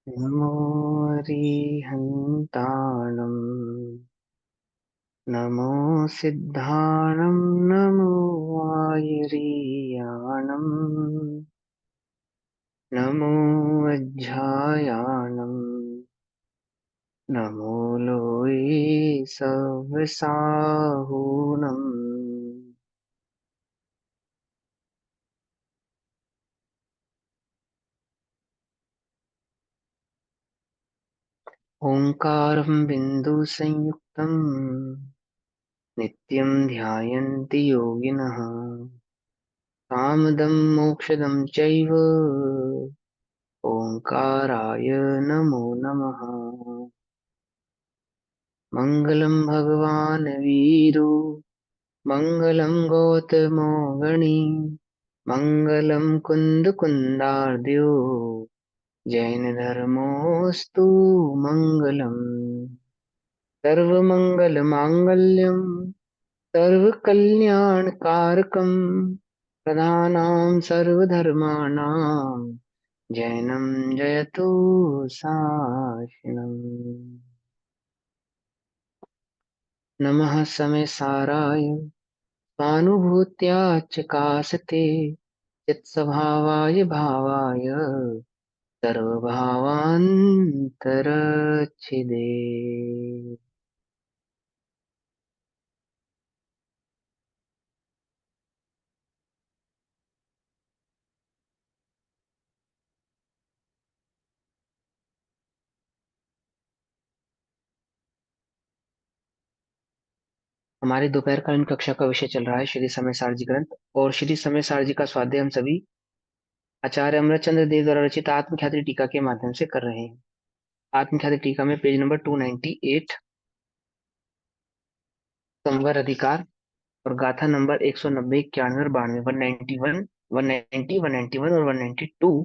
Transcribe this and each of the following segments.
नमो अरिहन्ताणम् नमो सिद्धाणं नमो आयरीयाणम् नमो वज्झायाणम् नमो लोये सव्यसाहूणम् ओङ्कारं बिन्दुसंयुक्तं नित्यं ध्यायन्ति योगिनः कामदं मोक्षदं चैव ओङ्काराय नमो नमः। मङ्गलं भगवान् वीरो मङ्गलं गौतमो गणी मङ्गलं कुन्दकुन्दार्द्यो जैनधर्मोऽस्तु मङ्गलम्। सर्वमङ्गलमाङ्गल्यं सर्वकल्याणकारकं प्रधानां सर्वधर्माणां जैनं जयतु साशिणम्। नमः समेसाराय स्वानुभूत्या चकासते चित्स्वभावाय भावाय सर्वभावान्तरच्छिदे। हमारी दोपहरकालीन कक्षा का विषय चल रहा है श्री समय सारजी ग्रंथ और श्री समय सारजी का स्वाध्याय हम सभी आचार्य अमरचंद्र देव द्वारा रचित आत्मख्याति टीका के माध्यम से कर रहे हैं। आत्मख्याति टीका में पेज नंबर 298 संवर अधिकार और गाथा नंबर 190 91 और 92 191 190 191 और 192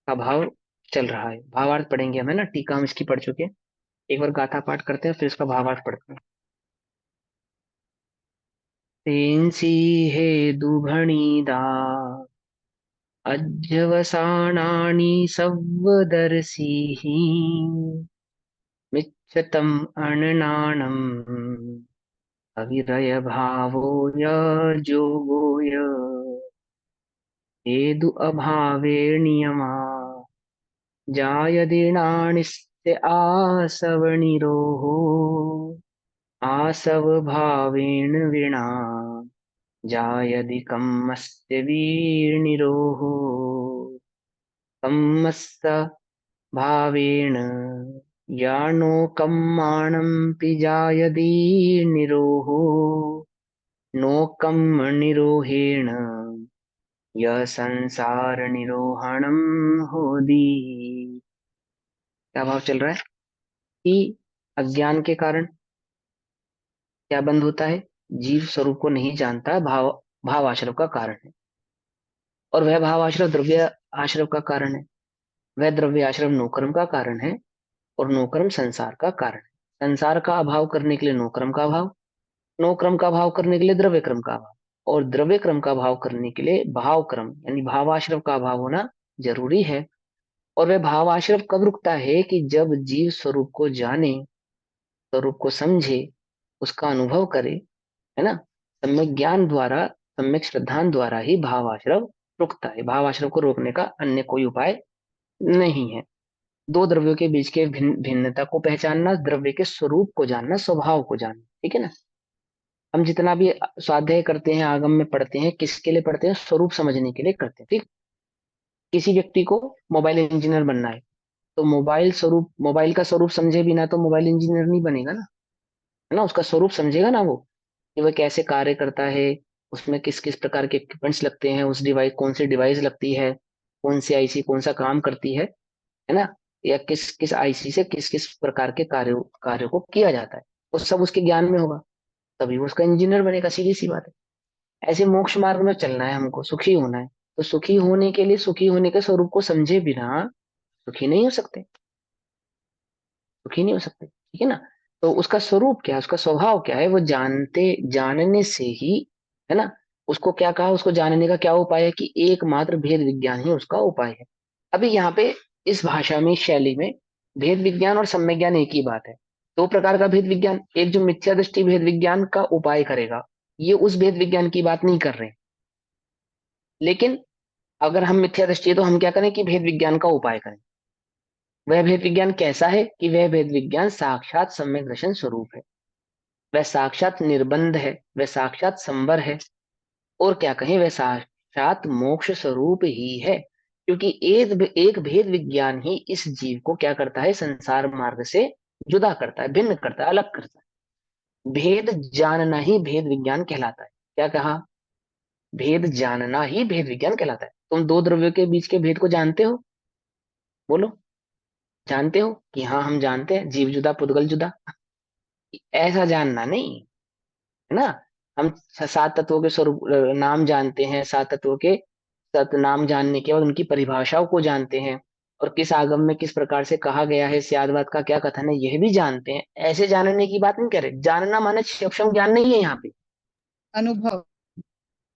का भाव चल रहा है। भावार्थ पढ़ेंगे हमें ना, टीका हम इसकी पढ़ चुके हैं। एक बार गाथा पाठ करते हैं फिर इसका भावार्थ पढ़ते हैं। तेंसी हे दुभणीदा अध्यवसानानि सव्वदर्शिः मिच्छतम् अननानम् अविरयभावो यजोगो य हेतु अभावे नियमा जायदीर्णानिस्य आसवनिरोः आसवभावेन विना जायदि कम्मस्य वीर्निरोः कम्मस्य भावेन यानो कम्माणमपि जायते निरोहो नोकम् निरोहेण यः संसार निरोहणम होदी। क्या भाव चल रहा है कि अज्ञान के कारण क्या बंध होता है? जीव स्वरूप को नहीं जानता, भाव भाव आश्रव का कारण है। और वह भाव आश्रव द्रव्य आश्रव का कारण है। वह द्रव्य आश्रव नोकर्म का कारण है और नोकर्म संसार का कारण है। संसार का अभाव करने के लिए नोकर्म का अभाव, नो क्रम का भाव करने के लिए द्रव्य क्रम का भाव और द्रव्य क्रम का भाव करने के लिए भाव क्रम यानी भावाश्रव का भाव होना जरूरी है। और वह भावाश्रव कब रुकता है? कि जब जीव स्वरूप को जाने, स्वरूप को समझे, उसका अनुभव करे, है ना। सम्यक ज्ञान द्वारा, सम्यक श्रद्धान द्वारा ही भावाश्रव रुकता है। भावाश्रव को रोकने का अन्य कोई उपाय नहीं है। दो द्रव्यों के बीच के भिन्नता को पहचानना, द्रव्य के स्वरूप को जानना, स्वभाव को जानना, ठीक है ना। हम जितना भी स्वाध्याय करते हैं, आगम में पढ़ते हैं, किसके लिए पढ़ते हैं? स्वरूप समझने के लिए करते हैं, ठीक। किसी व्यक्ति को मोबाइल इंजीनियर बनना है तो मोबाइल का स्वरूप समझे बिना तो मोबाइल इंजीनियर नहीं बनेगा ना, है ना। उसका स्वरूप समझेगा ना वो, कि वह कैसे कार्य करता है, उसमें किस किस प्रकार के इक्विपमेंट्स लगते हैं, उस डिवाइस कौन सी डिवाइस लगती है, कौन सी आईसी कौन सा काम करती है ना। या किस किस आईसी से किस किस प्रकार के कार्यों को किया जाता है, वो सब उसके ज्ञान में होगा, तभी वो उसका इंजीनियर बनेगा। सीधी सी बात है। ऐसे मोक्ष मार्ग में चलना है, हमको सुखी होना है, तो सुखी होने के लिए सुखी होने के स्वरूप को समझे बिना सुखी नहीं हो सकते, सुखी नहीं हो सकते, ठीक है ना। तो उसका स्वरूप क्या है, उसका स्वभाव क्या है, वो जानने से ही, है ना। उसको क्या कहा, उसको जानने का क्या उपाय है? कि एकमात्र भेद विज्ञान ही उसका उपाय है। अभी यहाँ पे इस भाषा में, इस शैली में भेद विज्ञान और सम्यक ज्ञान एक ही बात है। दो प्रकार का भेद विज्ञान, एक जो मिथ्या दृष्टि भेद विज्ञान का उपाय करेगा, ये उस भेद विज्ञान की बात नहीं कर रहे। लेकिन अगर हम मिथ्या दृष्टि है तो हम क्या करें कि भेद विज्ञान का उपाय करें। वह भेद विज्ञान कैसा है कि वह भेद विज्ञान साक्षात सम्यक दर्शन स्वरूप है, वह साक्षात निर्बंध है, वह साक्षात संवर है, और क्या कहें वह साक्षात मोक्ष स्वरूप ही है। क्योंकि एक भेद विज्ञान ही इस जीव को क्या करता है, संसार मार्ग से जुदा करता है, भिन्न करता है, अलग करता है। भेद जानना ही भेद विज्ञान कहलाता है। क्या कहा? भेद जानना ही भेद विज्ञान कहलाता है। तुम दो द्रव्यों के बीच के भेद को जानते हो? बोलो, जानते हो कि हाँ हम जानते हैं, जीव जुदा पुद्गल जुदा? ऐसा जानना नहीं, है ना। हम सात तत्वों के स्वरूप नाम जानते हैं, सात तत्वों के सत नाम जानने के बाद उनकी परिभाषाओं को जानते हैं, और किस आगम में किस प्रकार से कहा गया है, स्यादवाद का क्या कथन है, यह भी जानते हैं। ऐसे जानने की बात नहीं कर रहे। जानना माने सूक्ष्म ज्ञान नहीं है यहाँ पे, अनुभव।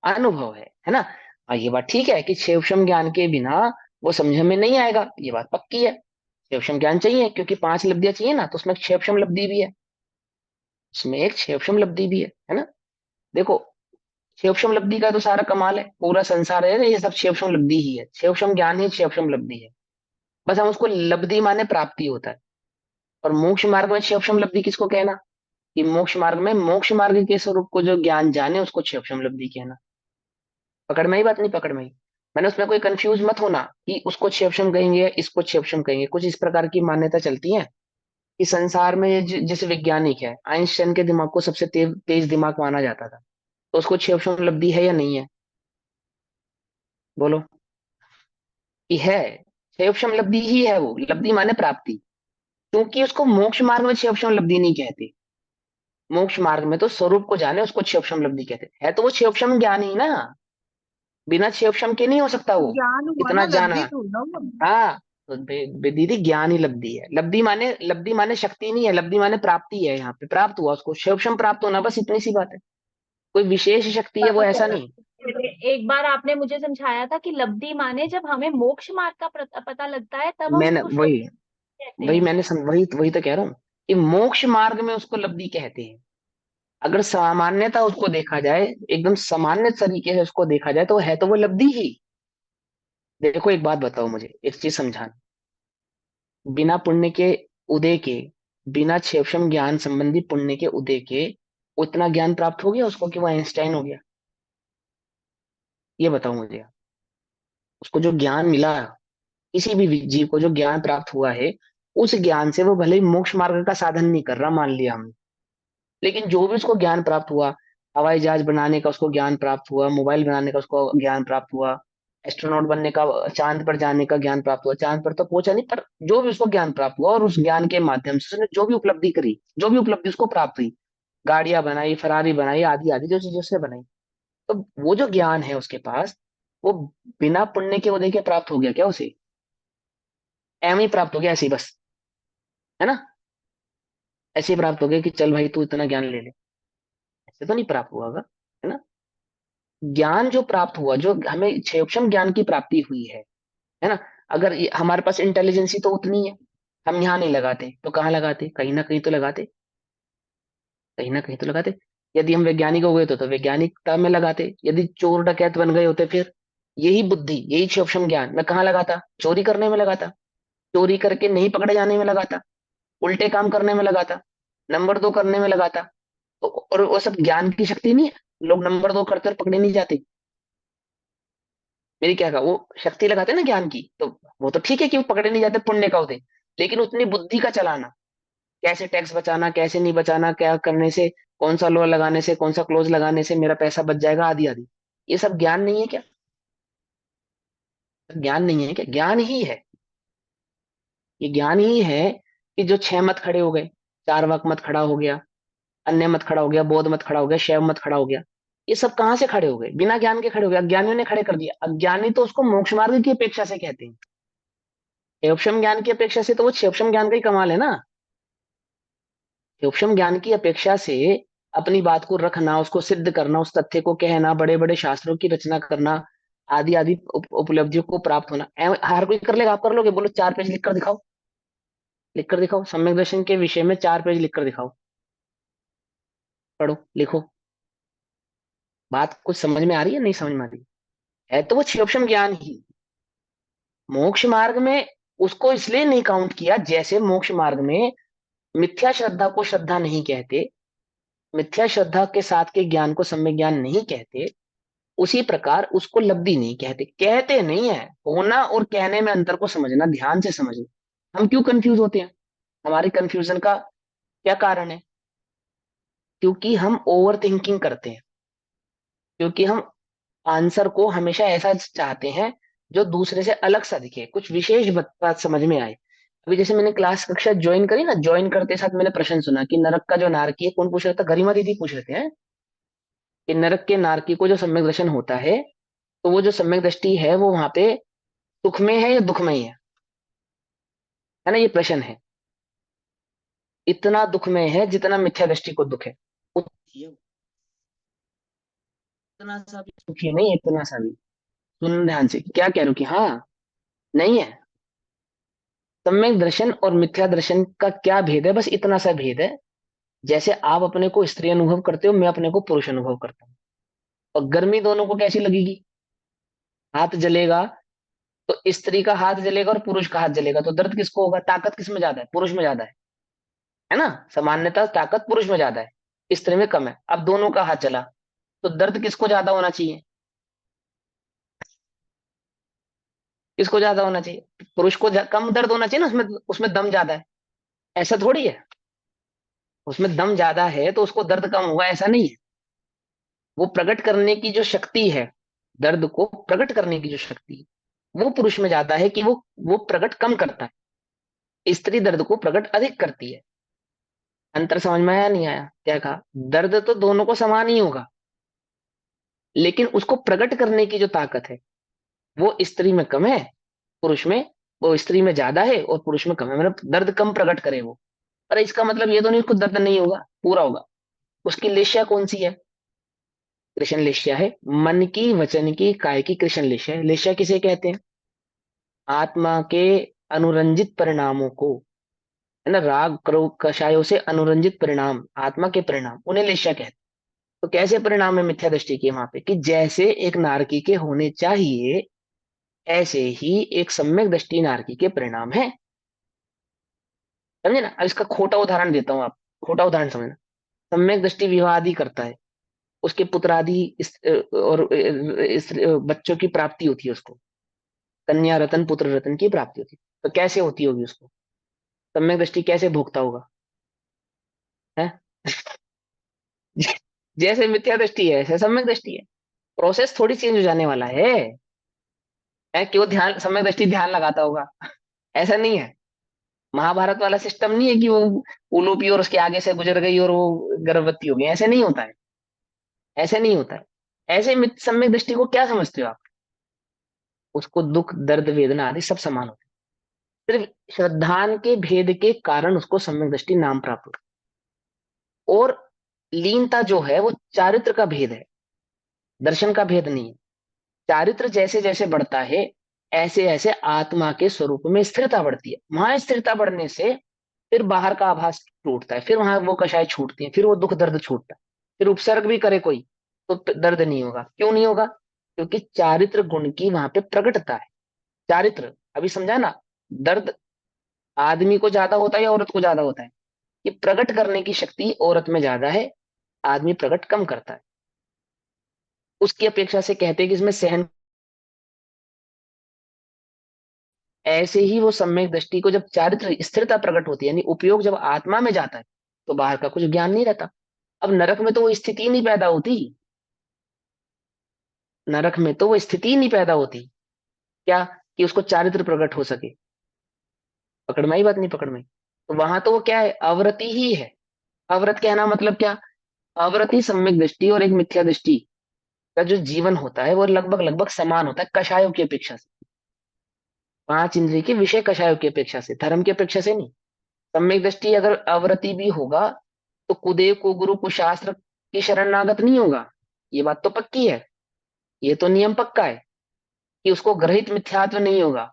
अनुभव है ना। हाँ, ये बात ठीक है कि सूक्ष्म ज्ञान के बिना वो समझ में नहीं आएगा, ये बात पक्की है। सूक्ष्म ज्ञान चाहिए, क्योंकि पांच लब्धियां चाहिए ना, तो उसमें एक सूक्ष्म लब्धि भी है, उसमें एक सूक्ष्म लब्धि भी है ना। देखो, सूक्ष्म लब्धि का तो सारा कमाल है, पूरा संसार है ना, ये सब सूक्ष्म लब्धि ही है, सूक्ष्म ज्ञान ही सूक्ष्म लब्धि है। बस हम उसको लब्धि माने प्राप्ति होता है। और मोक्ष मार्ग में सूक्ष्म लब्धि किसको कहना? कि मोक्ष मार्ग में मोक्ष मार्ग के स्वरूप को जो ज्ञान जाने उसको सूक्ष्म लब्धि कहना। पकड़ में ही बात? नहीं पकड़ में ही? मैंने उसमें कोई कंफ्यूज मत होना कि उसको सूक्ष्म कहेंगे इसको सूक्ष्म कहेंगे। कुछ इस प्रकार की मान्यता चलती है कि संसार में जैसे वैज्ञानिक है, आइंस्टाइन के दिमाग को सबसे तेज दिमाग माना जाता था, तो उसको सूक्ष्म लब्धि है या नहीं है? बोलो कि है। सूक्ष्म लब्धि ही है वो, लब्धि माने प्राप्ति। क्योंकि उसको मोक्ष मार्ग में सूक्ष्म लब्धि नहीं कहते। मोक्ष मार्ग में तो स्वरूप को जाने उसको सूक्ष्म लब्धि कहते है, तो वो सूक्ष्म ज्ञान ही ना, बिना सूक्ष्म के नहीं हो सकता वो। ज्ञान हुआ इतना ना, जाना। लब्धि तो ना वो। हाँ, तो दीदी ज्ञान ही लब्धि है। लब्धि माने शक्ति नहीं है, लब्धि माने प्राप्ति है। यहाँ पे प्राप्त हुआ उसको, सूक्ष्म प्राप्त होना, बस इतनी सी बात है। कोई विशेष शक्ति है वो, पता ऐसा चला। नहीं। एक बार आपने मुझे समझाया था कि लब्धि माने जब हमें मोक्ष मार्ग का पता लगता है तब हम मैंने उसको वही शुभ कहते वही हैं। मैंने वही वही तो कह रहा हूँ कि मोक्ष मार्ग में उसको लब्धि कहते हैं। अगर सामान्यता उसको देखा जाए, एकदम सामान्य तरीके से उसको देखा जाए, तो है तो वो लब्धि ही। देखो एक बात बताओ मुझे, एक चीज समझाना। बिना पुण्य के उदय के, बिना सूक्ष्म ज्ञान संबंधी पुण्य के उदय के उतना ज्ञान प्राप्त हो गया उसको कि वो आइंस्टाइन हो गया? ये बताओ मुझे। उसको जो ज्ञान मिला, किसी भी जीव को जो ज्ञान प्राप्त हुआ है, उस ज्ञान से वो भले ही मोक्ष मार्ग का साधन नहीं कर रहा, मान लिया हमने, लेकिन जो भी उसको ज्ञान प्राप्त हुआ, हवाई जहाज बनाने का उसको ज्ञान प्राप्त हुआ, मोबाइल बनाने का उसको ज्ञान प्राप्त हुआ, एस्ट्रोनॉट बनने का, चांद पर जाने का ज्ञान प्राप्त हुआ, चांद पर तो पहुंचा नहीं पर जो भी उसको ज्ञान प्राप्त हुआ, और उस ज्ञान के माध्यम से उसने जो भी उपलब्धि करी, जो भी उपलब्धि उसको प्राप्त हुई, गाड़ियां बनाई, फरारी बनाई, आदि आदि जो चीजें उसने बनाई, तो वो जो ज्ञान है उसके पास, वो बिना पुण्य के उदय के प्राप्त हो गया क्या उसे? एम ही प्राप्त हो गया, ऐसे ही बस, है ना। ऐसे ही प्राप्त हो गया कि चल भाई तू इतना ज्ञान ले ले, ऐसे तो नहीं प्राप्त हुआ होगा, है ना। ज्ञान जो प्राप्त हुआ, जो हमें सूक्ष्म ज्ञान की प्राप्ति हुई है ना। अगर हमारे पास इंटेलिजेंसी तो उतनी है, हम यहाँ नहीं लगाते तो कहाँ लगाते? कहीं ना कहीं तो लगाते, कहीं ना कहीं तो लगाते। यदि हम वैज्ञानिक हो गए तो वैज्ञानिकता में लगाते। यदि चोर डकैत बन गए होते, फिर यही बुद्धि, यही सूक्ष्म ज्ञान मैं कहाँ लगाता? चोरी करने में लगाता, चोरी करके नहीं पकड़े जाने में लगाता, उल्टे काम करने में लगाता, नंबर दो करने में लगाता। तो और वो सब ज्ञान की शक्ति नहीं है? लोग नंबर दो करते और पकड़े नहीं जाते, मेरी क्या कहा, वो शक्ति लगाते हैं ना ज्ञान की, तो वो तो ठीक है कि वो पकड़े नहीं जाते, पुण्य का होते। लेकिन उतनी बुद्धि का चलाना, कैसे टैक्स बचाना, कैसे नहीं बचाना, क्या करने से, कौन सा लॉ लगाने से, कौन सा क्लोज लगाने से मेरा पैसा बच जाएगा, आदि आदि, ये सब ज्ञान नहीं है क्या? ज्ञान नहीं है क्या? ज्ञान ही है। ये ज्ञान ही है कि जो छह मत खड़े हो गए, चार वाक मत खड़ा हो गया, अन्य मत खड़ा हो गया, बौद्ध मत खड़ा हो गया, शैव मत खड़ा हो गया, ये सब कहाँ से खड़े हो गए? बिना ज्ञान के खड़े हो गए, अज्ञानियों ने खड़े कर दिया। अज्ञानी तो उसको मोक्ष मार्ग की अपेक्षा से कहते हैं, सूक्ष्म ज्ञान की अपेक्षा से तो वो सूक्ष्म ज्ञान का ही कमाल है ना। सूक्ष्म ज्ञान की अपेक्षा से अपनी बात को रखना, उसको सिद्ध करना, उस तथ्य को कहना, बड़े बड़े शास्त्रों की रचना करना, आदि आदि उपलब्धियों को प्राप्त होना, हर कोई कर लेगा, आप कर लोगे? बोलो 4 पेज लिख कर दिखाओ, लिख कर दिखाओ, सम्यक दर्शन के विषय में 4 पेज लिख कर दिखाओ। पढ़ो, लिखो। बात कुछ समझ में आ रही है, नहीं समझ में आ रही है? तो वो क्षयोक्षम ज्ञान ही मोक्ष मार्ग में, उसको इसलिए नहीं काउंट किया, जैसे मोक्ष मार्ग में मिथ्या श्रद्धा को श्रद्धा नहीं कहते, मिथ्या श्रद्धा के साथ के ज्ञान को सम्यक ज्ञान नहीं कहते, उसी प्रकार उसको लब्धि नहीं कहते। कहते नहीं है, होना और कहने में अंतर को समझना, ध्यान से समझना। हम क्यों कंफ्यूज होते हैं? हमारे कंफ्यूजन का क्या कारण है? क्योंकि हम ओवर थिंकिंग करते हैं, क्योंकि हम आंसर को हमेशा ऐसा चाहते हैं जो दूसरे से अलग सा दिखे, कुछ विशेष बात समझ में आए। अभी जैसे मैंने क्लास कक्षा ज्वाइन करी ना, ज्वाइन करते साथ मैंने प्रश्न सुना कि नरक का जो नारकी है, कौन पूछ रहा था? गरिमा दीदी पूछ रहे थे हैं, कि नरक के नारकी को जो सम्यक दर्शन होता है, तो वो जो सम्यक दृष्टि है वो वहां पे सुख में है या दुख में ही है ना? ये प्रश्न है। इतना दुख में है जितना मिथ्या दृष्टि को दुख है, उतना सा भी सुखी नहीं, इतना सा भी। सुन ध्यान से, क्या कह रहे हो कि हाँ, नहीं है। सम्यक दर्शन और मिथ्या दर्शन का क्या भेद है? बस इतना सा भेद है, जैसे आप अपने को स्त्री अनुभव करते हो, मैं अपने को पुरुष अनुभव करता हूँ। और गर्मी दोनों को कैसी लगेगी? हाथ जलेगा तो स्त्री का हाथ जलेगा और पुरुष का हाथ जलेगा, तो दर्द किसको होगा? ताकत किस में ज्यादा है? पुरुष में ज्यादा है ना? सामान्यतः ताकत पुरुष में ज्यादा है, स्त्री में कम है। अब दोनों का हाथ जला, तो दर्द किसको ज्यादा होना चाहिए? किसको ज्यादा होना चाहिए? पुरुष को कम दर्द होना चाहिए ना, उसमें उसमें दम ज्यादा है। ऐसा थोड़ी है, उसमें दम ज्यादा है तो उसको दर्द कम होगा, ऐसा नहीं है। वो प्रकट करने की जो शक्ति है, दर्द को प्रकट करने की जो शक्ति है, वो पुरुष में ज्यादा है, कि वो प्रकट कम करता है, स्त्री दर्द को प्रकट अधिक करती है। अंतर समझ में आया नहीं आया? क्या कहा? दर्द तो दोनों को समान ही होगा, लेकिन उसको प्रकट करने की जो ताकत है वो स्त्री में कम है, पुरुष में, वो स्त्री में ज्यादा है और पुरुष में कम है, मतलब दर्द कम प्रकट करे वो। पर इसका मतलब ये तो नहीं उसको दर्द नहीं होगा, पूरा होगा। उसकी लेश्या कौन सी है? कृष्ण लेश्या है। मन की, वचन की, काय की कृष्ण लेश्या है। लेश्या किसे कहते हैं? आत्मा के अनुरंजित परिणामों को, है ना, राग क्रोध कषायों से अनुरंजित परिणाम, आत्मा के परिणाम, उन्हें लेश्या कहते हैं। तो कैसे परिणाम है मिथ्या दृष्टि के वहां पे? कि जैसे एक नारकी के होने चाहिए, ऐसे ही एक सम्यक दृष्टि नारकी के परिणाम है। समझे ना? अब इसका खोटा उदाहरण देता हूँ, आप खोटा उदाहरण समझना। सम्यक दृष्टि विवाह आदि करता है, उसके पुत्र आदि और बच्चों की प्राप्ति होती है उसको, कन्या रतन पुत्र रतन की प्राप्ति होती है। तो कैसे होती होगी उसको? सम्यक दृष्टि कैसे भोगता होगा? है जैसे मिथ्या दृष्टि है ऐसे सम्यक दृष्टि है। प्रोसेस थोड़ी चेंज हो जाने वाला है कि वो ध्यान, सम्यक दृष्टि ध्यान लगाता होगा, ऐसा नहीं है। महाभारत वाला सिस्टम नहीं है कि वो उलूपी और उसके आगे से गुजर गई और वो गर्भवती हो गई, ऐसे नहीं होता है, ऐसे नहीं होता है। ऐसे सम्यक दृष्टि को क्या समझते हो आप? उसको दुख दर्द वेदना आदि सब समान होते हैं, सिर्फ श्रद्धान के भेद के कारण उसको सम्यक दृष्टि नाम प्राप्त होता है। और लीनता जो है वो चारित्र का भेद है, दर्शन का भेद नहीं है। चारित्र जैसे जैसे बढ़ता है, ऐसे ऐसे आत्मा के स्वरूप में स्थिरता बढ़ती है। वहां स्थिरता बढ़ने से फिर बाहर का आभास टूटता है, फिर वहां वो कषाय छूटती है, फिर वो दुख दर्द छूटता है। फिर उपसर्ग भी करे कोई तो दर्द नहीं होगा। क्यों नहीं होगा? क्योंकि चारित्र गुण की वहां पे प्रकटता है। चारित्र अभी समझा ना? दर्द आदमी को ज्यादा होता है या औरत को ज्यादा होता है? ये प्रकट करने की शक्ति औरत में ज्यादा है, आदमी प्रकट कम करता है। उसकी अपेक्षा से कहते हैं कि इसमें सहन। ऐसे ही वो सम्यक दृष्टि को जब चारित्र स्थिरता प्रकट होती है, यानी उपयोग जब आत्मा में जाता है, तो बाहर का कुछ ज्ञान नहीं रहता। अब नरक में तो वो स्थिति नहीं पैदा होती, नरक में तो वो स्थिति नहीं पैदा होती। क्या? कि उसको चारित्र प्रकट हो सके। पकड़ में आई बात? नहीं पकड़ में आई? तो वहां तो वो क्या है? अवरति ही है। अवरत कहना मतलब क्या? अवरति सम्यक दृष्टि और एक मिथ्या दृष्टि का जो जीवन होता है वो लगभग लगभग समान होता है, कषायों की अपेक्षा से। पांच इंद्रिय के विषय कषायों की अपेक्षा से, धर्म की अपेक्षा से नहीं। सम्यक दृष्टि अगर अवरति भी होगा तो कुदेव को गुरु को शास्त्र की शरणागत नहीं होगा। ये बात तो पक्की है, ये तो नियम पक्का है। कि उसको ग्रहित मिथ्यात्व नहीं होगा,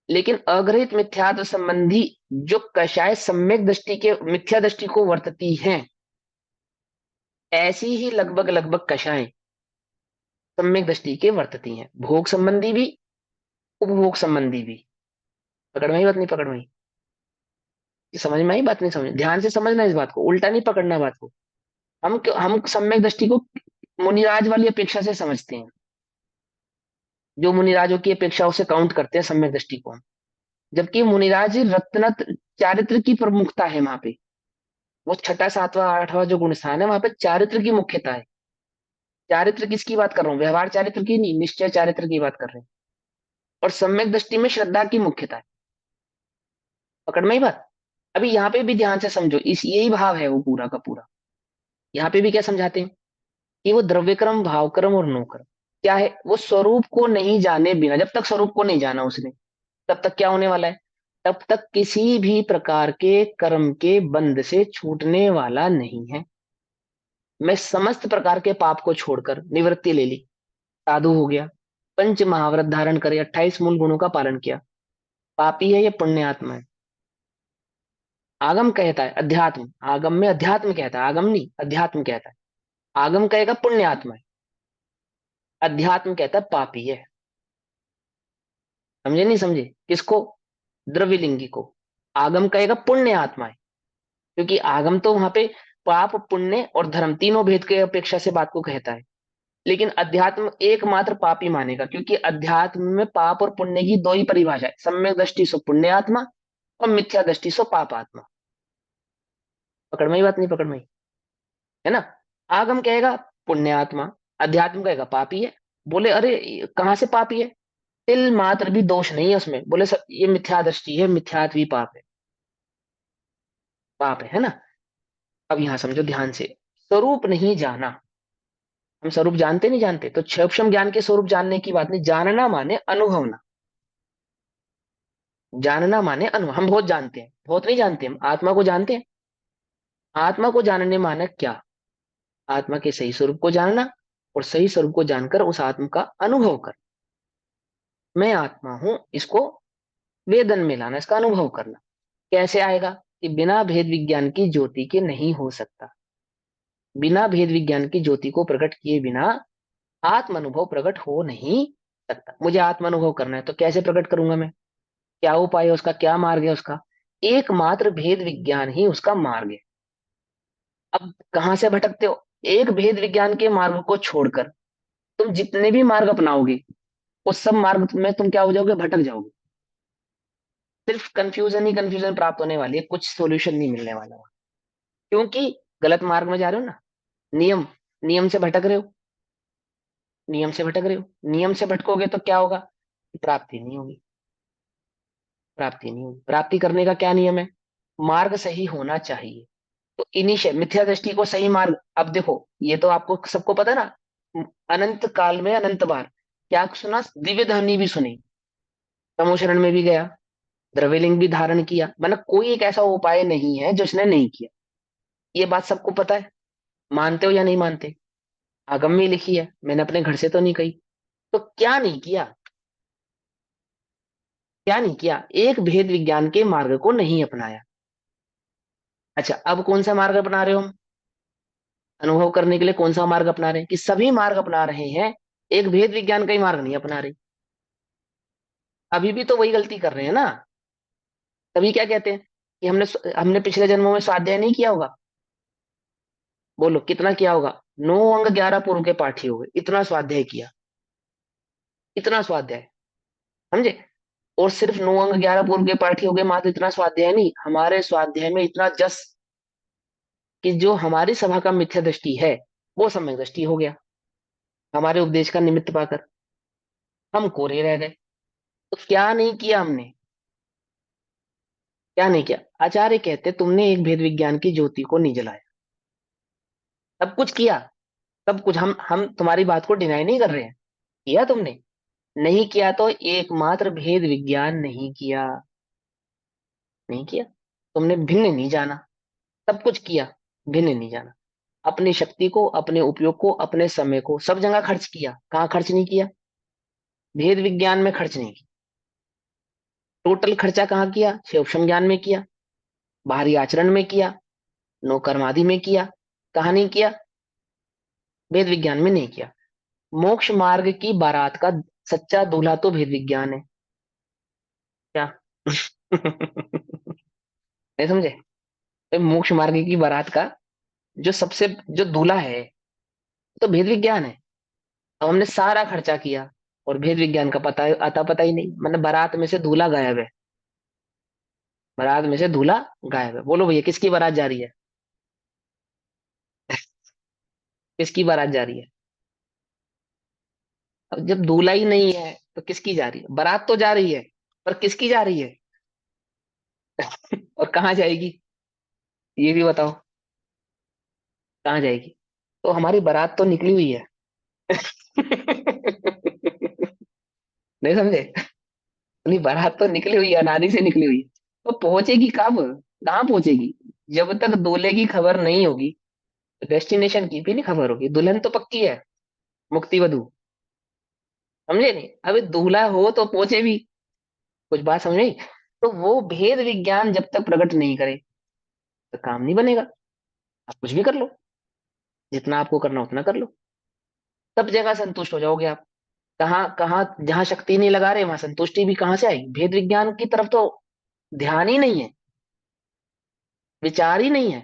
लेकिन अग्रहित मिथ्यात्व संबंधी जो कषाय सम्यक दृष्टि के मिथ्या दृष्टि को वर्तती हैं, ऐसी ही लगभग लगभग कषाएं सम्यक दृष्टि के वर्तती हैं, भोग संबंधी भी उपभोग संबंधी भी। पकड़ में आई बात नहीं पकड़ में आई? ये समझ में आई बात नहीं समझ, ध्यान से समझना इस बात को, उल्टा नहीं पकड़ना बात को। हम सम्यक दृष्टि को मुनिराज वाली अपेक्षा से समझते हैं, जो मुनिराजों की अपेक्षा उसे काउंट करते हैं सम्यक दृष्टि को हम। जबकि मुनिराज रत्नत चारित्र की प्रमुखता है वहां पे, वो छठा सातवां आठवां जो गुण स्थान है वहां पे चारित्र की मुख्यता है। चारित्र किसकी बात कर रहा हूँ, व्यवहार चारित्र की नहीं, निश्चय चारित्र की बात कर रहे हैं। और सम्यक दृष्टि में श्रद्धा की मुख्यता है। पकड़ में ही बात। अभी यहाँ पे भी ध्यान से समझो, इस यही भाव है वो पूरा का पूरा। यहाँ पे भी क्या समझाते हैं कि वो द्रव्य कर्म भाव कर्म और नो कर्म क्या है, वो स्वरूप को नहीं जाने बिना, जब तक स्वरूप को नहीं जाना उसने, तब तक क्या होने वाला है, तब तक किसी भी प्रकार के कर्म के बंध से छूटने वाला नहीं है। मैं समस्त प्रकार के पाप को छोड़कर निवृत्ति ले ली, साधु हो गया, पंच महाव्रत धारण करे, 28 मूल गुणों का पालन किया, पापी है ये पुण्यात्मा है। आगम कहता है अध्यात्म, आगम में अध्यात्म कहता है, आगम नहीं अध्यात्म कहता है। आगम कहेगा पुण्यात्मा है, अध्यात्म कहता है पापी है। समझे नहीं समझे किसको, द्रव्यलिंगी को। आगम कहेगा पुण्य आत्मा है, क्योंकि आगम तो वहां पे पाप पुण्य और धर्म तीनों भेद के अपेक्षा से बात को कहता है। लेकिन अध्यात्म एकमात्र पापी मानेगा, क्योंकि अध्यात्म में पाप और पुण्य की दो ही परिभाषा है, सम्यक दृष्टि सो पुण्य आत्मा और मिथ्या दृष्टि सो पाप आत्मा। पकड़ में ही बात नहीं पकड़ में ही, है ना। आगम कहेगा पुण्य आत्मा, अध्यात्म कहेगा पापी है। बोले अरे कहाँ से पापी है, तिल मात्र भी दोष नहीं है उसमें। बोले सर ये मिथ्या दृष्टि है, मिथ्यात्व ही पाप है, पाप है ना। अब यहां समझो ध्यान से, स्वरूप नहीं जाना, हम स्वरूप जानते नहीं जानते, तो क्षोभम ज्ञान के स्वरूप जानने की बात नहीं, जानना माने अनुभवना, जानना माने अनुभव। हम बहुत जानते हैं, बहुत नहीं जानते, हम आत्मा को जानते हैं। आत्मा को जानने माने क्या, आत्मा के सही स्वरूप को जानना, और सही स्वरूप को जानकर उस आत्मा का अनुभव कर, मैं आत्मा हूं इसको वेदन में लाना, इसका अनुभव करना। कैसे आएगा, कि बिना भेद विज्ञान की ज्योति के नहीं हो सकता। बिना भेद विज्ञान की ज्योति को प्रकट किए बिना आत्म अनुभव प्रकट हो नहीं सकता। मुझे आत्म अनुभव करना है तो कैसे प्रकट करूंगा मैं, क्या उपाय है उसका, क्या मार्ग है उसका, एकमात्र भेद विज्ञान ही उसका मार्ग है। अब कहां से भटकते हो, एक भेद विज्ञान के मार्ग को छोड़कर तुम जितने भी मार्ग अपनाओगे, उस सब मार्ग में तुम क्या हो जाओगे, भटक जाओगे। सिर्फ कंफ्यूजन ही कंफ्यूजन प्राप्त होने वाली है, कुछ सॉल्यूशन नहीं मिलने वाला वहां। क्योंकि गलत मार्ग में जा रहे हो ना, नियम, नियम से भटक रहे हो, नियम से भटक रहे हो, नियम से भटकोगे तो क्या होगा, प्राप्ति नहीं होगी, प्राप्ति नहीं होगी। प्राप्ति करने का क्या नियम है, मार्ग सही होना चाहिए। तो इनिशियल मिथ्या दृष्टि को सही मार्ग, अब देखो ये तो आपको सबको पता ना, अनंत काल में अनंत बार क्या सुना, दिव्य ध्वनि भी सुनी, तमोशरण में भी गया, द्रव्यलिंग भी धारण किया, मतलब कोई एक ऐसा उपाय नहीं है जो इसने नहीं किया। ये बात सबको पता है, मानते हो या नहीं मानते, आगम में लिखी है, मैंने अपने घर से तो नहीं कही। तो क्या नहीं किया, क्या नहीं किया, एक भेद विज्ञान के मार्ग को नहीं अपनाया। अच्छा अब कौन सा मार्ग अपना रहे हो हम, अनुभव करने के लिए कौन सा मार्ग अपना रहे हैं, कि सभी मार्ग अपना रहे हैं, एक भेद विज्ञान का ही मार्ग नहीं अपना रहे। अभी भी तो वही गलती कर रहे हैं ना। तभी क्या कहते हैं कि हमने हमने पिछले जन्मों में स्वाध्याय नहीं किया होगा। बोलो कितना किया होगा, 9 अंग 11 पूर्व के पाठी हो गए, इतना स्वाध्याय किया, इतना स्वाध्याय, समझे। और सिर्फ 9 अंग 11 पूर्व के पाठी हो गए, मात्र इतना स्वाध्याय नहीं, हमारे स्वाध्याय में इतना जस कि जो हमारी सभा का मिथ्या दृष्टि है वो सम्यक दृष्टि हो गया, हमारे उपदेश का निमित्त पाकर हम कोरे रह गए। तो क्या नहीं किया हमने, क्या नहीं किया, आचार्य कहते तुमने एक भेद विज्ञान की ज्योति को नहीं जलाया। सब कुछ किया, सब कुछ, हम तुम्हारी बात को डिनाई नहीं कर रहे हैं, किया तुमने, नहीं किया तो एकमात्र भेद विज्ञान नहीं किया, नहीं किया, तुमने भिन्न नहीं जाना, सब कुछ किया, भिन्न नहीं जाना। अपनी शक्ति को, अपने उपयोग को, अपने समय को सब जगह खर्च किया, कहाँ खर्च नहीं किया, भेद विज्ञान में खर्च नहीं किया। टोटल खर्चा कहाँ किया? शिवोपम ज्ञान में किया, बाहरी आचरण में किया, नो कर्मादि में किया। कहा नहीं किया? भेद विज्ञान में नहीं किया। मोक्ष मार्ग की बारात का सच्चा दूल्हा तो भेद विज्ञान है। क्या? नहीं समझे? तो मोक्ष मार्ग की बारात का जो सबसे जो दूल्हा है तो भेद विज्ञान है। अब हमने सारा खर्चा किया और भेद विज्ञान का पता आता पता ही नहीं, मतलब बारात में से दूल्हा गायब है। बारात में से दूल्हा गायब है। बोलो भैया किसकी बारात जा रही है? किसकी बारात जा रही है? अब जब दूल्हा ही नहीं है तो किसकी जा रही है? बारात तो जा रही है, पर किसकी जा रही है? और कहाँ जाएगी? ये भी बताओ, कहाँ जाएगी? तो हमारी बारात तो निकली हुई है। नहीं समझे? अपनी बारात तो निकली हुई है, अनादि से निकली हुई है। तो पहुंचेगी कब? कहाँ पहुंचेगी? जब तक दूल्हे की खबर नहीं होगी, डेस्टिनेशन की भी नहीं खबर होगी। दुल्हन तो पक्की है, मुक्ति वधु। समझे नहीं? अभी दूल्हा हो तो पहुंचे भी। कुछ बात समझ नहीं? तो वो भेद विज्ञान जब तक प्रकट नहीं करे तो काम नहीं बनेगा। आप कुछ भी कर लो, जितना आपको करना उतना कर लो, सब जगह संतुष्ट हो जाओगे आप। कहाँ कहाँ जहां शक्ति नहीं लगा रहे वहां संतुष्टि भी कहाँ से आएगी? भेद विज्ञान की तरफ तो ध्यान ही नहीं है, विचार ही नहीं है,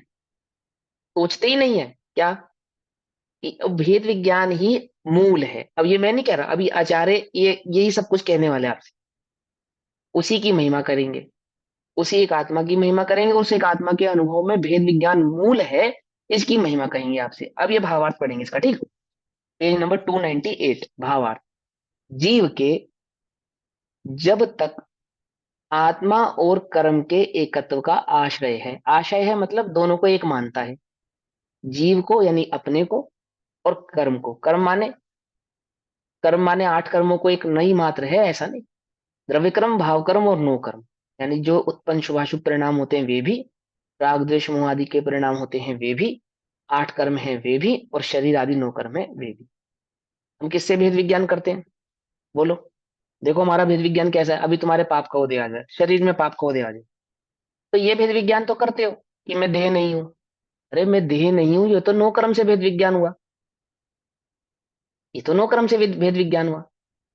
सोचते ही नहीं है। क्या? कि भेद विज्ञान ही मूल है। अब ये मैं नहीं कह रहा, अभी आचार्य ये यही सब कुछ कहने वाले हैं आपसे। उसी की महिमा करेंगे, उसी एक आत्मा की महिमा करेंगे, उस एक आत्मा के अनुभव में भेद विज्ञान मूल है, इसकी महिमा कहेंगे आपसे। अब ये भावार्थ पढ़ेंगे इसका, ठीक? पेज नंबर 298, भावार्थ। जीव के जब तक आत्मा और कर्म के एकत्व का आश्रय है, आशय है मतलब दोनों को एक मानता है, जीव को यानी अपने को, और कर्म को। कर्म माने 8 कर्मों को एक नई मात्र है, ऐसा नहीं। द्रव्य कर्म, भाव कर्म और नो कर्म, यानी जो उत्पन्न शुभाशुभ परिणाम होते हैं वे भी, राग द्वेष मोह आदि के परिणाम होते हैं वे भी, 8 कर्म है वे भी, और शरीर आदि 9 कर्म है वे भी। हम किससे भेद विज्ञान करते हैं? बोलो। देखो हमारा भेद विज्ञान कैसा है। अभी तुम्हारे पाप का उदय आ जाए, शरीर में पाप का उदय आ जाए, तो ये भेद विज्ञान तो करते हो कि मैं देह नहीं हूं। अरे मैं देह नहीं हूं, ये तो 9 कर्म से भेद विज्ञान हुआ। ये तो 9 कर्म से भेद विज्ञान हुआ।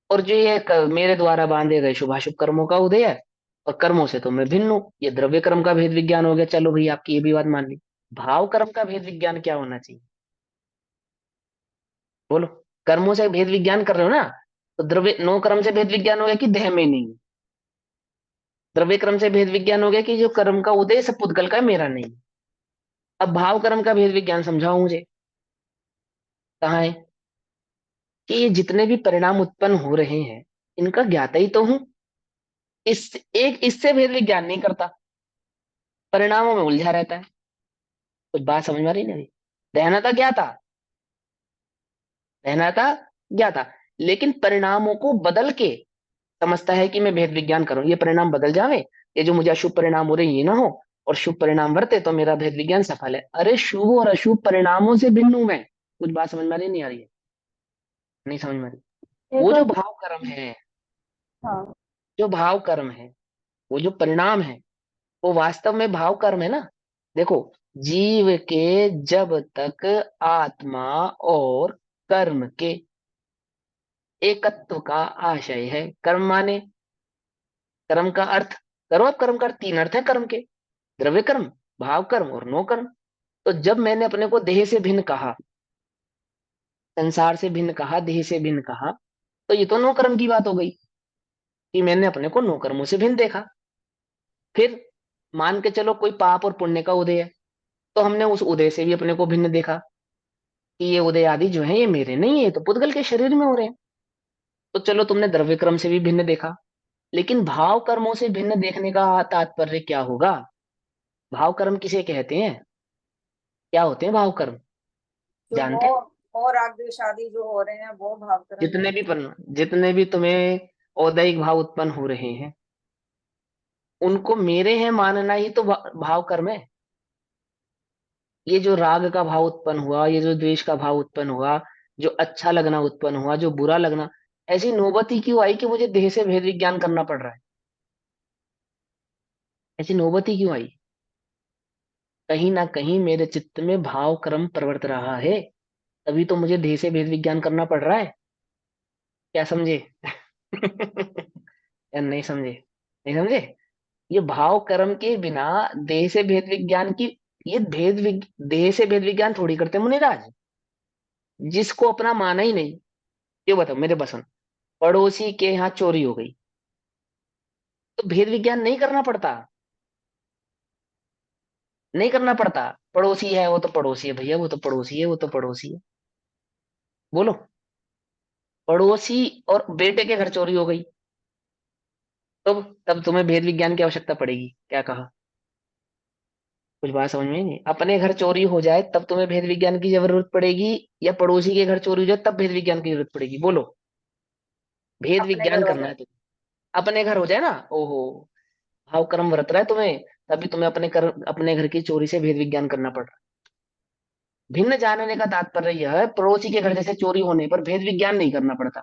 और जो ये मेरे द्वारा बांधे गए शुभाशुभ कर्मों का उदय है, और कर्मों से तो मैं भिन्न हूं, ये द्रव्य कर्म का भेद विज्ञान हो गया। चलो भाई आपकी ये भी बात मान ली। भाव कर्म का भेद विज्ञान क्या होना चाहिए? बोलो। कर्मों से भेद विज्ञान कर रहे हो ना, तो द्रव्य 9 कर्म से भेद विज्ञान हो गया कि देह में नहीं है। द्रव्य कर्म से भेद विज्ञान हो गया कि जो कर्म का उदय सब पुद्गल का है, मेरा नहीं है। अब भाव कर्म का भेद विज्ञान समझाओ मुझे, कहाँ है? कि ये जितने भी परिणाम उत्पन्न हो रहे हैं इनका ज्ञाता ही तो हूं। इस एक इससे भेद विज्ञान नहीं करता, परिणामों में उलझा रहता है। कुछ बात समझ में आ रही नहीं? रहना था क्या था? रहना था क्या था? लेकिन परिणामों को बदल के समझता है कि मैं भेद विज्ञान करूं, ये परिणाम बदल जावे, ये जो मुझे अशुभ परिणाम हो रहे हैं ये ना हो, और शुभ परिणाम वर्ते तो मेरा भेद विज्ञान सफल है। अरे शुभ और अशुभ परिणामों से भिन्न हूं मैं। कुछ बात समझ में आ रही नहीं आ रही है? नहीं समझ में आ रही? एक वो जो बार। भाव कर्म है, हाँ। जो भाव कर्म है, वो जो परिणाम है, वो वास्तव में भाव कर्म है ना। देखो, जीव के जब तक आत्मा और कर्म के एकत्व का आशय है, कर्म माने, कर्म का अर्थ करो। अब कर्म का अर्थ 3 अर्थ है कर्म के: द्रव्य कर्म, भाव कर्म और नो कर्म। तो जब मैंने अपने को देह से भिन्न कहा, संसार से भिन्न कहा, देह से भिन्न कहा, तो ये तो नो कर्म की बात हो गई कि मैंने अपने को नो कर्मों से भिन्न देखा। फिर मान के चलो कोई पाप और पुण्य का उदय है, तो हमने उस उदय से भी अपने को भिन्न देखा कि ये उदय आदि जो है ये मेरे नहीं है, ये तो पुद्गल के शरीर में हो रहे हैं। तो चलो तुमने द्रव्य कर्म से भी भिन्न देखा, लेकिन भाव कर्मों से भिन्न देखने का तात्पर्य क्या होगा? भाव कर्म किसे कहते हैं? क्या होते हैं भाव कर्म? जो जानते हैं? मोह और राग द्वेष आदि जो हो रहे हैं वो भाव कर्म है। जितने भी तुम्हें औदैहिक भाव उत्पन्न हो रहे हैं, उनको मेरे हैं मानना ही तो भाव कर्म है। ये जो राग का भाव उत्पन्न हुआ, ये जो द्वेष का भाव उत्पन्न हुआ, जो अच्छा लगना उत्पन्न हुआ, जो बुरा लगना, ऐसी नौबत ही क्यों आई कि मुझे देह से भेद विज्ञान करना पड़ रहा है? ऐसी नौबत ही क्यों आई? कहीं ना कहीं मेरे चित्त में भाव कर्म प्रवर्त रहा है, तभी तो मुझे देह से भेद विज्ञान करना पड़ रहा है। क्या समझे? या नहीं समझे? नहीं समझे? ये भाव कर्म के बिना देह से भेद विज्ञान की, ये देह से भेद विज्ञान थोड़ी करते मुनिराज। जिसको अपना माना ही नहीं, ये बताओ मेरे बसन, पड़ोसी के यहाँ चोरी हो गई तो भेद विज्ञान नहीं करना पड़ता। नहीं करना पड़ता। पड़ोसी है वो तो पड़ोसी है भैया, वो तो पड़ोसी है, वो तो पड़ोसी है। बोलो। पड़ोसी और बेटे के घर चोरी हो गई, तो तब तुम्हें भेद विज्ञान की आवश्यकता पड़ेगी। क्या कहा? कुछ बात समझ में नहीं। अपने घर चोरी हो जाए तब तुम्हें भेद विज्ञान की जरूरत पड़ेगी, या पड़ोसी के घर चोरी हो जाए तब भेद विज्ञान की जरूरत पड़ेगी? बोलो। भेद अपने विज्ञान घर हो करना जाए। है तुम्हें। अपने घर हो जाए ना, ओहो, भाव कर्म वर्त रहा है तुम्हें, तभी तुम्हें अपने घर की चोरी से भेद विज्ञान करना पड़ रहा है। भिन्न जानने का तात्पर्य यह है, पड़ोसी के घर जैसे चोरी होने पर भेद विज्ञान नहीं करना पड़ता।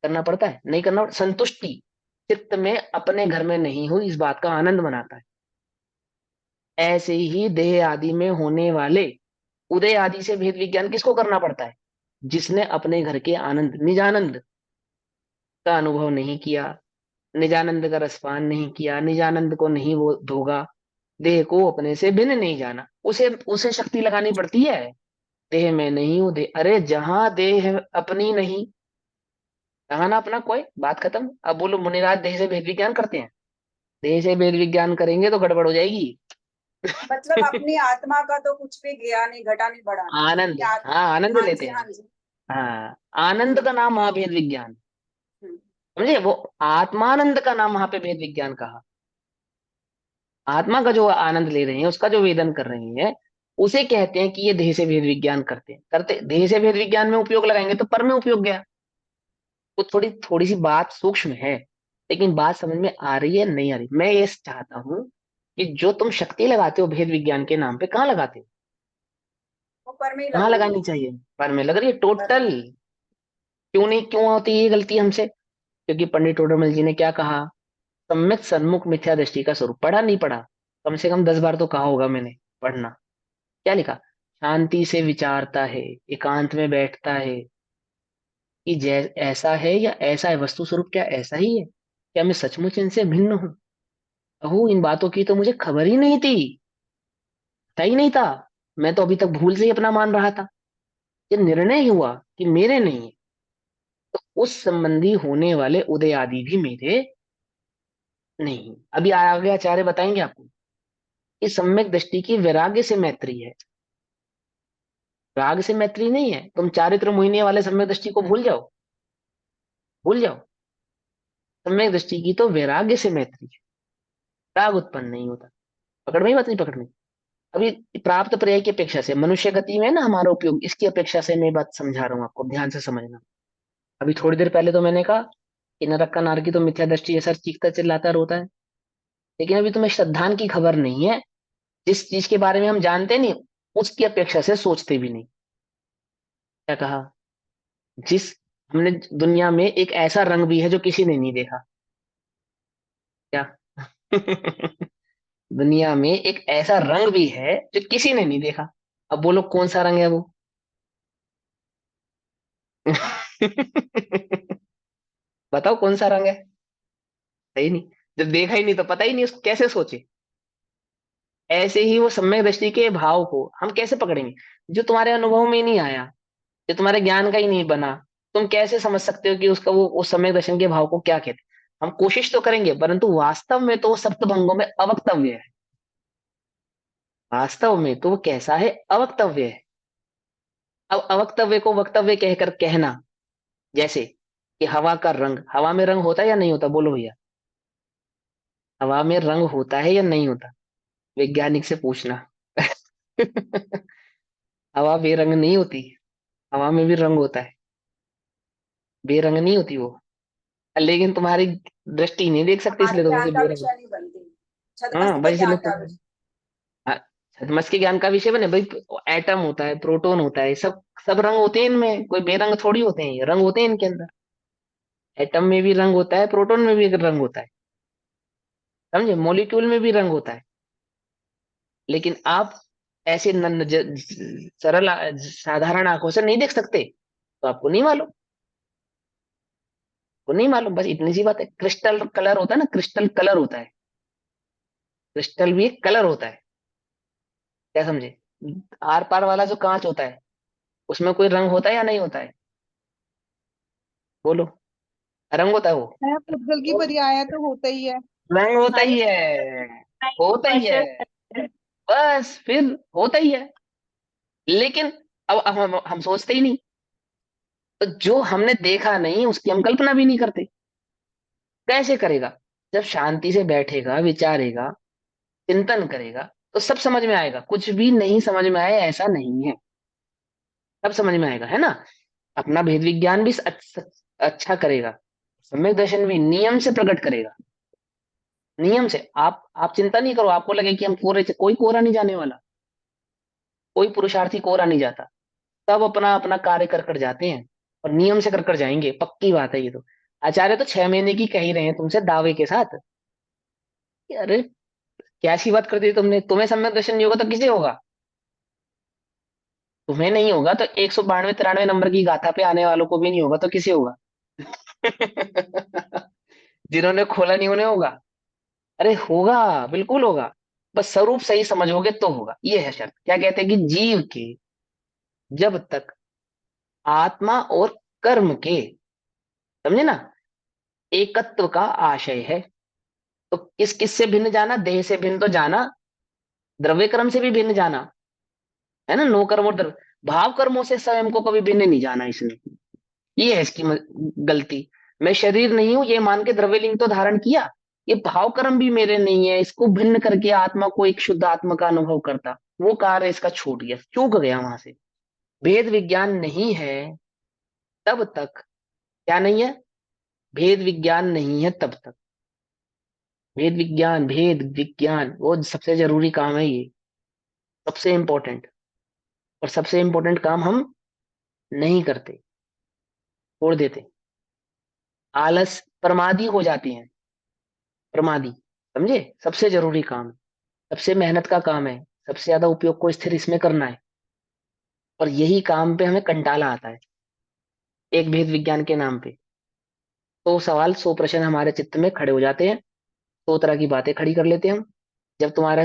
करना पड़ता है? नहीं करना संतुष्टि चित्त में अपने घर में नहीं हुई, इस बात का आनंद मनाता है। ऐसे ही देह आदि में होने वाले उदय आदि से भेद विज्ञान किसको करना पड़ता है? जिसने अपने घर के आनंद निजानंद का अनुभव नहीं किया, निजानंद का रसपान नहीं किया, निजानंद को नहीं वो भोगा, देह को अपने से भिन्न नहीं जाना, उसे उसे शक्ति लगानी पड़ती है। देह में नहीं हूं, देह, अरे जहां देह अपनी नहीं, कहा ना अपना कोई, बात खत्म। अब बोलो मुनिराज देह से भेद विज्ञान करते हैं? देह से भेद विज्ञान करेंगे तो गड़बड़ हो जाएगी। मतलब अपनी आत्मा का तो कुछ भी गया नहीं, घटा नहीं, बढ़ा नहीं। आनंद, अपनी हाँ आनंद हाँ लेते जी, हाँ हैं। जी। हाँ, आनंद हम्म, का नाम महाभेद विज्ञान। हम्म। समझे? वो आत्मानंद का नाम वहां पे भेद विज्ञान कहा। आत्मा का जो आनंद ले रहे हैं, उसका जो वेदन कर रहे हैं, उसे कहते हैं कि ये देह से भेद विज्ञान करते हैं। करते देह से भेद विज्ञान में उपयोग लगाएंगे तो पर में उपयोग गया। वो थोड़ी थोड़ी सी बात सूक्ष्म है, लेकिन बात समझ में आ रही है नहीं आ रही? मैं ये चाहता हूं कि जो तुम शक्ति लगाते हो भेद विज्ञान के नाम पे, कहाँ लगाते हो? ऊपर में ही लग कहाँ रही है। लगानी चाहिए? पर में लग रही है पर टोटल। क्यों नहीं, क्यों होती है ये गलती हमसे? क्योंकि पंडित टोडरमल जी ने क्या कहा? सम्यक सन्मुख मिथ्या दृष्टि का स्वरूप। पढ़ा नहीं पढ़ा? कम से कम 10 बार तो कहा होगा मैंने। पढ़ना। क्या लिखा? शांति से विचारता है, एकांत में बैठता है कि जै ऐसा है या ऐसा है, वस्तु स्वरूप क्या ऐसा ही है, क्या मैं सचमुच इनसे भिन्न हूँ? अहो, इन बातों की तो मुझे खबर ही नहीं थी, पता ही नहीं था। मैं तो अभी तक भूल से ही अपना मान रहा था। ये निर्णय हुआ कि मेरे नहीं है, तो उस संबंधी होने वाले उदय आदि भी मेरे नहीं। अभी आगे आचार्य बताएंगे आपको कि सम्यक दृष्टि की वैराग्य से मैत्री है, राग से मैत्री नहीं है। तुम चारित्र मोहिनी वाले सम्यक दृष्टि को भूल जाओ, भूल जाओ। सम्यक दृष्टि की तो वैराग्य से मैत्री है, राग उत्पन्न नहीं होता। पकड़ में ही बात नहीं? पकड़ में। अभी प्राप्त पर्याय की अपेक्षा से मनुष्य गति में ना हमारा उपयोग, इसकी अपेक्षा से मैं बात समझा रहा हूँ आपको, ध्यान से समझना। अभी थोड़ी देर पहले तो मैंने कहा कि नरक का नारकी तो मिथ्या दृष्टि है, सर चीखता चिल्लाता रोता है। लेकिन अभी तुम्हें श्रद्धान की खबर नहीं है। जिस चीज के बारे में हम जानते नहीं, उसकी अपेक्षा से सोचते भी नहीं। क्या कहा? जिस हमने दुनिया में एक ऐसा रंग भी है जो किसी ने नहीं देखा। क्या? दुनिया में एक ऐसा रंग भी है जो किसी ने नहीं देखा। अब बोलो कौन सा रंग है वो? बताओ कौन सा रंग है? सही नहीं। जब देखा ही नहीं तो पता ही नहीं, उसको कैसे सोचे? ऐसे ही वो सम्यक दृष्टि के भाव को हम कैसे पकड़ेंगे? जो तुम्हारे अनुभव में नहीं आया, जो तुम्हारे ज्ञान का ही नहीं बना, तुम कैसे समझ सकते हो कि उसका वो उस सम्यक दर्शन के भाव को क्या कहते हैं? हम कोशिश तो करेंगे, परंतु वास्तव में तो वो सप्तभंगों में अवक्तव्य है। वास्तव में तो वो कैसा है? अवक्तव्य है। अब अवक्तव्य को वक्तव्य कहकर कहना, जैसे कि हवा का रंग, हवा में रंग होता है या नहीं होता? बोलो भैया। हवा में रंग होता है या नहीं होता? वैज्ञानिक से पूछना। हवा बेरंग नहीं होती। हवा में भी रंग होता है, बेरंग नहीं होती वो। लेकिन तुम्हारी दृष्टि नहीं देख सकती, हमारे इसलिए तुम ज्ञान उसे का बेरंग। विषय नहीं बनती। हाँ छदमस्त बस के इसलिए ज्ञान का विषय। हाँ, छद्मस के ज्ञान का विषय बने भाई। एटम होता है, प्रोटॉन होता है, सब सब रंग होते हैं इनमें, कोई बेरंग थोड़ी होते हैं, ये रंग होते हैं इनके अंदर। एटम में भी रंग होता है, प्रोटॉन में भी एक रंग होता है, समझे, मॉलिक्यूल में भी रंग होता है। लेकिन आप ऐसे सरल साधारण आंखों से नहीं देख सकते, तो आपको नहीं मालूम, को नहीं मालूम, बस इतनी सी बात है। क्रिस्टल कलर होता है ना, क्रिस्टल कलर होता है, क्रिस्टल भी एक कलर होता है, क्या समझे। आर पार वाला जो कांच होता है, उसमें कोई रंग होता है या नहीं होता है, बोलो, रंग होता है वो, है फुटबॉल की पर्याय तो होता ही है। रंग होता ही हमारे है, होता ही है, क्वेश्चन बस फिर होता ही है। लेकिन अब हम सोचते ही नहीं, तो जो हमने देखा नहीं उसकी हम कल्पना भी नहीं करते। कैसे करेगा, जब शांति से बैठेगा, विचारेगा, चिंतन करेगा, तो सब समझ में आएगा। कुछ भी नहीं समझ में आए ऐसा नहीं है, सब समझ में आएगा, है ना। अपना भेद विज्ञान भी अच्छा करेगा, सम्यक दर्शन भी नियम से प्रकट करेगा, नियम से। आप चिंता नहीं करो, आपको लगे कि हम कोरे से, कोई कोरा नहीं जाने वाला, कोई पुरुषार्थी कोरा नहीं जाता, सब अपना अपना कार्य कर कर जाते हैं, और नियम से कर कर जाएंगे, पक्की बात है ये तो। आचार्य तो 6 महीने की कह ही रहे हैं तुमसे दावे के साथ कि अरे क्या सी बात कर दी तुमने, तुम्हें सम्यक दर्शन नहीं होगा तो किसे होगा, तुम्हें नहीं होगा तो 192 93 नंबर की गाथा पे आने वालों को भी नहीं होगा तो किसे होगा। जिन्होंने खोला नहीं उन्हें होगा, अरे होगा, बिल्कुल होगा। बस स्वरूप सही समझोगे तो होगा, ये है शर्त। क्या कहते हैं कि जीव के जब तक आत्मा और कर्म के, समझे ना, एकत्व का आशय है, तो किस किस से भिन्न जाना, देह से भिन्न तो जाना, द्रव्य कर्म से भी भिन्न जाना, है ना, नो कर्म और द्रव्य, भाव कर्मों से स्वयं को कभी भिन्न नहीं जाना इसने। ये है इसकी गलती। मैं शरीर नहीं हूं ये मान के द्रव्य लिंग तो धारण किया, ये भाव कर्म भी मेरे नहीं है, इसको भिन्न करके आत्मा को एक शुद्ध आत्मा का अनुभव करता, वो कार्य इसका छूट गया, चूक गया वहां से। भेद विज्ञान नहीं है तब तक, क्या नहीं है, भेद विज्ञान नहीं है तब तक। भेद विज्ञान वो सबसे जरूरी काम है, ये सबसे इंपॉर्टेंट, और सबसे इंपॉर्टेंट काम हम नहीं करते, छोड़ देते, आलस, प्रमादी हो जाते हैं, प्रमादी, समझे। सबसे जरूरी काम, सबसे मेहनत का काम है, सबसे ज्यादा उपयोग को स्थिर इसमें करना है, और यही काम पे हमें कंटाला आता है, एक भेद विज्ञान के नाम पे। तो सवाल 100 प्रश्न हमारे चित्त में खड़े हो जाते हैं, 100 तरह की बातें खड़ी कर लेते हैं हम। जब तुम्हारा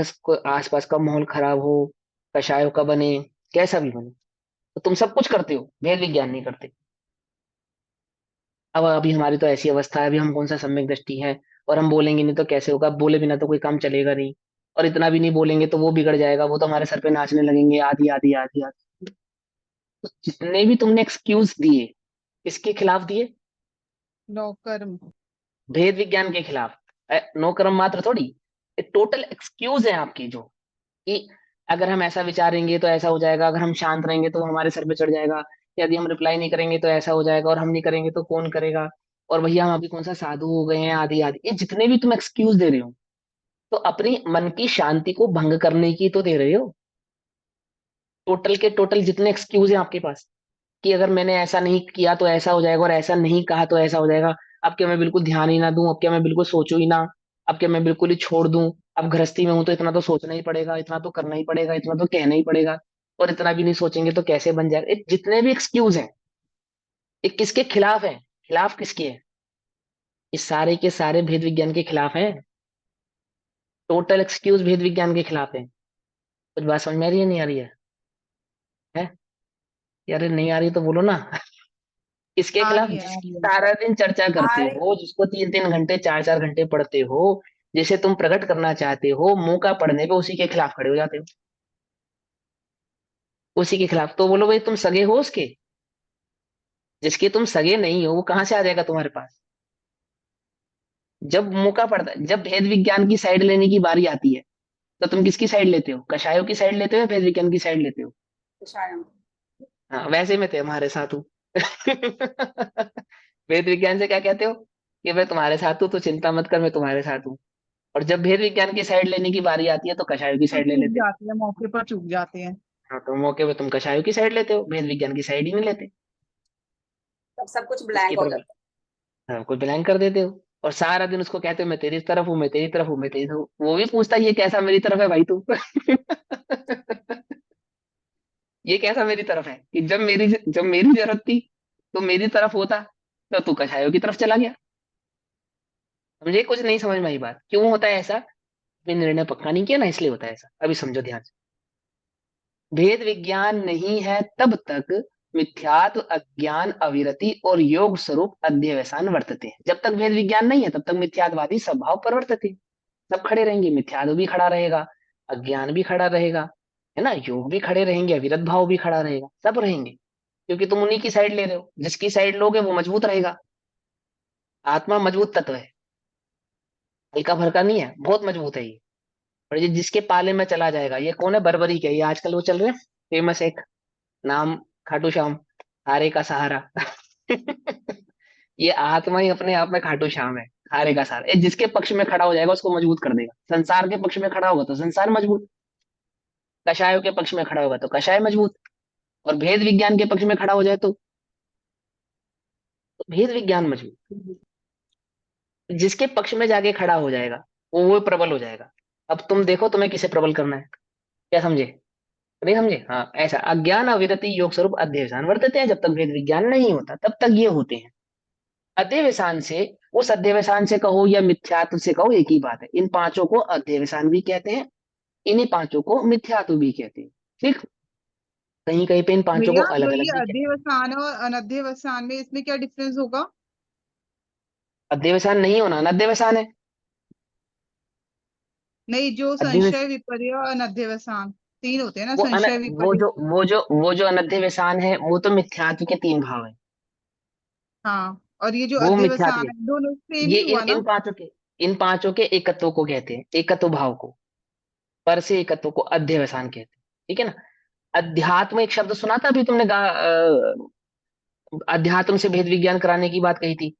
आसपास का माहौल खराब हो, कषायों का बने, कैसा भी बने, तो तुम सब कुछ करते हो, भेद विज्ञान नहीं करते। अब अभी हमारी तो ऐसी अवस्था है, अभी हम कौन सा सम्यक दृष्टि है, और हम बोलेंगे नहीं तो कैसे होगा, बोले बिना तो कोई काम चलेगा नहीं, और इतना भी नहीं बोलेंगे तो वो बिगड़ जाएगा, वो तो हमारे सर पे नाचने लगेंगे, आदि आदि आदि आदि। तो जितने भी तुमने एक्सक्यूज दिए, किसके खिलाफ दिए, नो कर्म। भेद विज्ञान के खिलाफ। नो कर्म मात्र थोड़ी, ये टोटल एक्सक्यूज है आपकी, जो कि अगर हम ऐसा विचारेंगे तो ऐसा हो जाएगा, अगर हम शांत रहेंगे तो हमारे सर पे चढ़ जाएगा, यदि हम रिप्लाई नहीं करेंगे तो ऐसा हो जाएगा, और हम नहीं करेंगे तो कौन करेगा, और भैया हम अभी कौन सा साधु हो गए हैं, आदि आदि, ये जितने भी तुम एक्सक्यूज दे रहे हो, तो अपनी मन की शांति को भंग करने की तो दे रहे हो। टोटल के टोटल जितने एक्सक्यूज हैं आपके पास, कि अगर मैंने ऐसा नहीं किया तो ऐसा हो जाएगा, और ऐसा नहीं कहा तो ऐसा हो जाएगा, अब क्या मैं बिल्कुल ध्यान ही ना दूं, अब क्या मैं बिल्कुल सोचूं ही ना, अब क्या मैं बिल्कुल ही छोड़ दूं, अब गृहस्थी में हूं तो इतना तो सोचना ही पड़ेगा, इतना तो करना ही पड़ेगा, इतना तो कहना ही पड़ेगा, और इतना भी नहीं सोचेंगे तो कैसे बन जाएगा। ये जितने भी एक्सक्यूज हैं, ये किसके खिलाफ है, खिलाफ किसके है, ये सारे के सारे भेद विज्ञान के खिलाफ है। टोटल एक्सक्यूज भेद विज्ञान के खिलाफ है। कुछ बात समझ में आ रही है, नहीं आ रही है यार, नहीं आ रही तो बोलो ना। इसके आ खिलाफ रही है, आ जिसकी रही है। सारा दिन चर्चा करते अरे हो, जिसको 3 3 घंटे 4 4 घंटे पढ़ते हो, जिसे तुम प्रकट करना चाहते हो, मौका पढ़ने पे उसी के खिलाफ खड़े हो जाते हो, उसी के खिलाफ। तो बोलो भाई तुम सगे हो उसके, जिसके तुम सगे नहीं हो वो कहाँ से आ जाएगा तुम्हारे पास। जब मौका पड़ता है, जब भेद विज्ञान की साइड लेने की बारी आती है, तो तुम किसकी साइड लेते हो, कषायों की साइड लेते हो या भेद विज्ञान की साइड लेते हो। शायद हाँ वैसे में थे हमारे साथ हूँ। वेद विज्ञान से क्या कहते हो कि मैं तुम्हारे साथ हूँ तो चिंता मत कर, मैं तुम्हारे साथ हूँ। और जब भेद विज्ञान की साइड लेने की बारी आती है तो कषायों की पर साइड ले चूक लेते हो। जाती है, मौके पर चूक जाते हैं। हाँ, तो मौके पे तुम कषायों की साइड लेते हो, भेद विज्ञान की साइड ही नहीं लेते। तब सब कुछ इसकी ब्लैंक हो तरफ जाता हाँ, कोई बिलोंग कर देते हो, और सारा दिन उसको कहते हो मैं तेरी तरफ हूँ, मैं तेरी तरफ हूँ, मैं तेरी तरफ हूँ। वो भी पूछता है ये कैसा मेरी तरफ है भाई तू। ये कैसा मेरी तरफ है कि जब मेरी जरूरत थी तो मेरी तरफ होता, तो तू कषायों की तरफ चला गया। मुझे कुछ नहीं समझ में आई बात, क्यों होता है ऐसा? मैंने निर्णय पक्का नहीं किया ना, इसलिए होता है ऐसा। अभी समझो ध्यान से। भेद विज्ञान नहीं है तब तक मिथ्यात्व अज्ञान अविरति और योग स्वरूप अध्यवसान वर्तते हैं। जब तक भेद विज्ञान नहीं है तब तक मिथ्यात्वादी स्वभाव पर वर्तते हैं। सब खड़े रहेंगे, मिथ्यात्व भी खड़ा रहेगा, अज्ञान भी खड़ा रहेगा, है ना, योग भी खड़े रहेंगे, अविरत भाव भी खड़ा रहेगा, सब रहेंगे। क्योंकि तुम उन्हीं की साइड ले रहे हो, जिसकी साइड लोगे वो मजबूत रहेगा। आत्मा मजबूत तत्व है, हल्का फुल्का नहीं है, बहुत मजबूत है ये। और ये जिसके पाले में चला जाएगा, ये कौन है, बर्बरी के, ये आजकल वो चल रहे हैं फेमस एक नाम, खाटू श्याम, हारे का सहारा। ये आत्मा ही अपने आप में खाटू श्याम है, हारे का सहारा। ये जिसके पक्ष में खड़ा हो जाएगा उसको मजबूत कर देगा। संसार के पक्ष में खड़ा होगा तो संसार मजबूत, कषायों के पक्ष में खड़ा होगा तो कषाय मजबूत, और भेद विज्ञान के पक्ष में खड़ा हो जाए तो भेद विज्ञान मजबूत। जिसके पक्ष में जाके खड़ा हो जाएगा वो प्रबल हो जाएगा। अब तुम देखो तुम्हें किसे प्रबल करना है, क्या समझे? नहीं समझे? हाँ, ऐसा अज्ञान अविरति योग स्वरूप अध्यवसान वर्तते हैं। जब तक भेद विज्ञान नहीं होता तब तक ये होते हैं। अध्यवसान से, उस अध्यवसान से कहो या मिथ्यात्व से कहो एक ही बात है। इन पांचों को अध्यवसान भी कहते हैं, इन्हीं पांचों को मिथ्यात्व भी कहते हैं। ठीक, कहीं कहीं पे इन पांचों को भैया अलग जो अलग ये भी कहते अध्यवसान और अनध्यवसान में इसमें क्या डिफरेंस होगा? हैं। अध्यवसान नहीं होना अनध्यवसान है। नहीं, जो अध्यवस संशय विपर्य और अनध्यवसान तीन होते हैं ना, वो अन संशय वो विपर्य। जो वो जो वो जो अनध्यवसान है वो तो मिथ्यात्व के तीन भाव है। हाँ, और ये जो वो मिथ्यात्व अध्यवसान है। है दोनों सेम ये ही इन हुआ ना? इन पांचों के एकत्व को कहते हैं, एकत्व भाव को, पर से एकत्व को अध्यवसान कहते हैं। ठीक है ना? अध्यात्म एक शब्द सुना था अभी तुमने, अध्यात्म से भेद विज्ञान कराने की बात कही थी।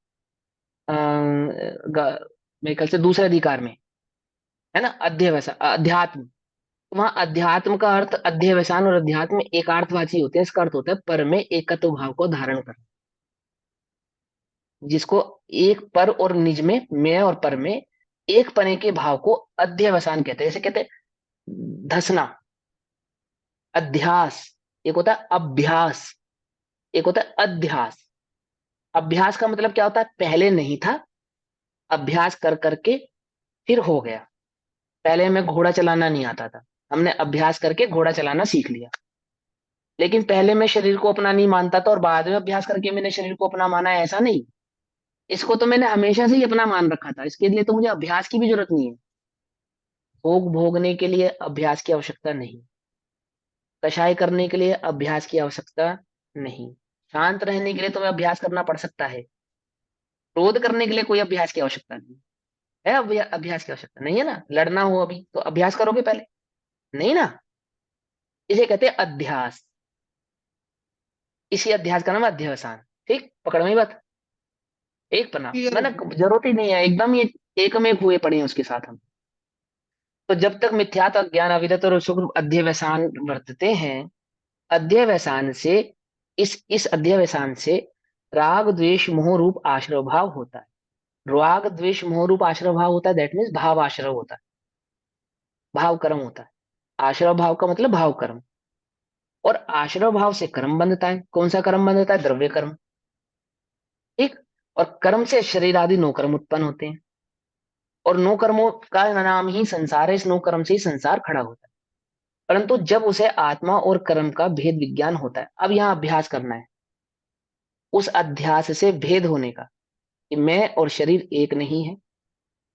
मेरे ख्याल से दूसरे अधिकार में, है ना, अध्यवसान अध्यात्म। वहां अध्यात्म का अर्थ, अध्यवसान और अध्यात्म एक अर्थवाची होते हैं। इसका अर्थ होता है पर में एकत्व भाव को धारण करना, जिसको एक पर और निज में, मैं और पर में एक पने के भाव को अध्यवसान कहते हैं। जैसे कहते हैं धसना, अध्यास, एक होता है अभ्यास, एक होता है अध्यास। अभ्यास का मतलब क्या होता है? पहले नहीं था, अभ्यास कर करके फिर हो गया। पहले हमें घोड़ा चलाना नहीं आता था, हमने अभ्यास करके घोड़ा चलाना सीख लिया। लेकिन पहले मैं शरीर को अपना नहीं मानता था और बाद में अभ्यास करके मैंने शरीर को अपना माना है, ऐसा नहीं। इसको तो मैंने हमेशा से ही अपना मान रखा था, इसके लिए तो मुझे अभ्यास की भी जरूरत नहीं है। भोग भोगने के लिए अभ्यास की आवश्यकता नहीं, कषाय करने के लिए अभ्यास की आवश्यकता नहीं, शांत रहने के लिए तुम्हें अभ्यास करना पड़ सकता है, क्रोध करने के लिए कोई अभ्यास की आवश्यकता नहीं है। अभ्यास की आवश्यकता नहीं है ना। लड़ना हो अभी तो अभ्यास करोगे पहले, नहीं ना। इसे कहते हैं अध्यास। इसी अध्यास का नाम है अध्यवसान। ठीक, पकड़ में ही बात। एक पन्ना क्लियर हो मैंने, गया। जरूरत ही नहीं है एकदम, ये एक में एक हुए पड़े हैं उसके साथ हम। तो जब तक मिथ्यात्व अज्ञान अविरत और शुक्र अध्यवसान वर्तते हैं, अध्यवसान से, इस अध्यवसान से राग द्वेष मोह रूप आश्रव भाव होता है। राग द्वेष मोह रूप आश्रव भाव होता है, दैट मीन्स भाव आश्रव होता है, भाव कर्म होता है। आश्रव भाव का मतलब भाव कर्म, और आश्रव भाव से कर्म बंधता है। कौन सा कर्म बंधता है? द्रव्य कर्म। ठीक, और कर्म से शरीर आदि नौ कर्म उत्पन्न होते हैं, और नौ कर्मों का नाम ही संसार है। इस नौ कर्म से ही संसार खड़ा होता है। परंतु जब उसे आत्मा और कर्म का भेद विज्ञान होता है, अब यहाँ अभ्यास करना है उस अध्यास से भेद होने का, कि मैं और शरीर एक नहीं है,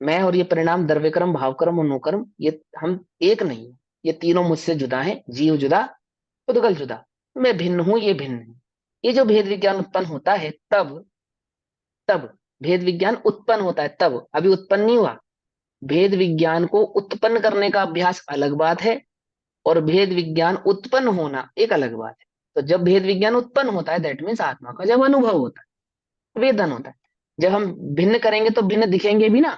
मैं और ये परिणाम द्रव्य कर्म भाव कर्म और नो कर्म, ये हम एक नहीं है। ये तीनों मुझसे जुदा है, जीव जुदा, खुदगल जुदा, मैं भिन्न हूं, ये भिन्न है। ये जो भेद विज्ञान उत्पन्न होता है तब, तब भेद विज्ञान उत्पन्न होता है तब, अभी उत्पन्न नहीं हुआ। भेद विज्ञान को उत्पन्न करने का अभ्यास अलग बात है, और भेद विज्ञान उत्पन्न होना एक अलग बात है। तो जब भेद विज्ञान उत्पन्न होता है दैट मीन्स आत्मा का जब अनुभव होता है, वेदन होता है। जब हम भिन्न करेंगे तो भिन्न दिखेंगे भी ना,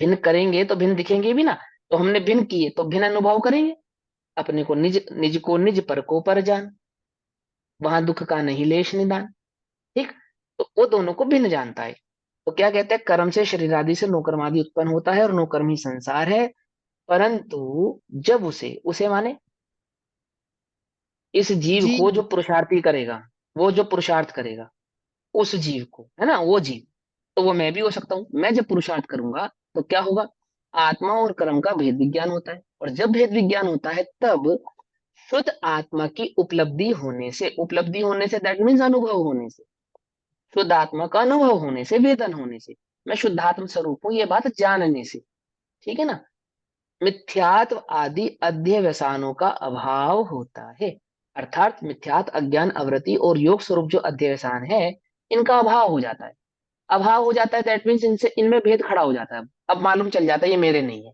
भिन्न करेंगे तो भिन्न दिखेंगे भी ना। तो हमने भिन्न किए तो भिन्न अनुभव करेंगे। अपने को निज, निज को निज पर को पर जान, वहां दुख का नहीं लेश निदान। ठीक, तो वो दोनों को भिन्न जानता है। तो क्या कहते हैं, कर्म से शरीर आदि से नौकर्म आदि उत्पन्न होता है और नौकर्म ही संसार है। परंतु जब उसे उसे माने इस जीव जी। को जो पुरुषार्थी करेगा, वो जो पुरुषार्थ करेगा उस जीव को, है ना, वो जीव, तो वो मैं भी हो सकता हूं। मैं जब पुरुषार्थ करूंगा तो क्या होगा, आत्मा और कर्म का भेद विज्ञान होता है, और जब भेद विज्ञान होता है तब शुद्ध आत्मा की उपलब्धि होने से, उपलब्धि होने से दैट मीन्स अनुभव होने से, शुद्ध आत्मा का अनुभव होने से, वेदन होने से, मैं शुद्धात्म स्वरूप हूं ये बात जानने से, ठीक है ना, मिथ्यात्व आदि अध्यवसानों का अभाव होता है। अर्थात मिथ्यात्व, अज्ञान, अवृत्ति और योग स्वरूप जो अध्यवसान है, इनका अभाव हो जाता है। अभाव हो जाता है दैट मीन्स इनसे, इनमें भेद खड़ा हो जाता है। अब मालूम चल जाता है ये मेरे नहीं है,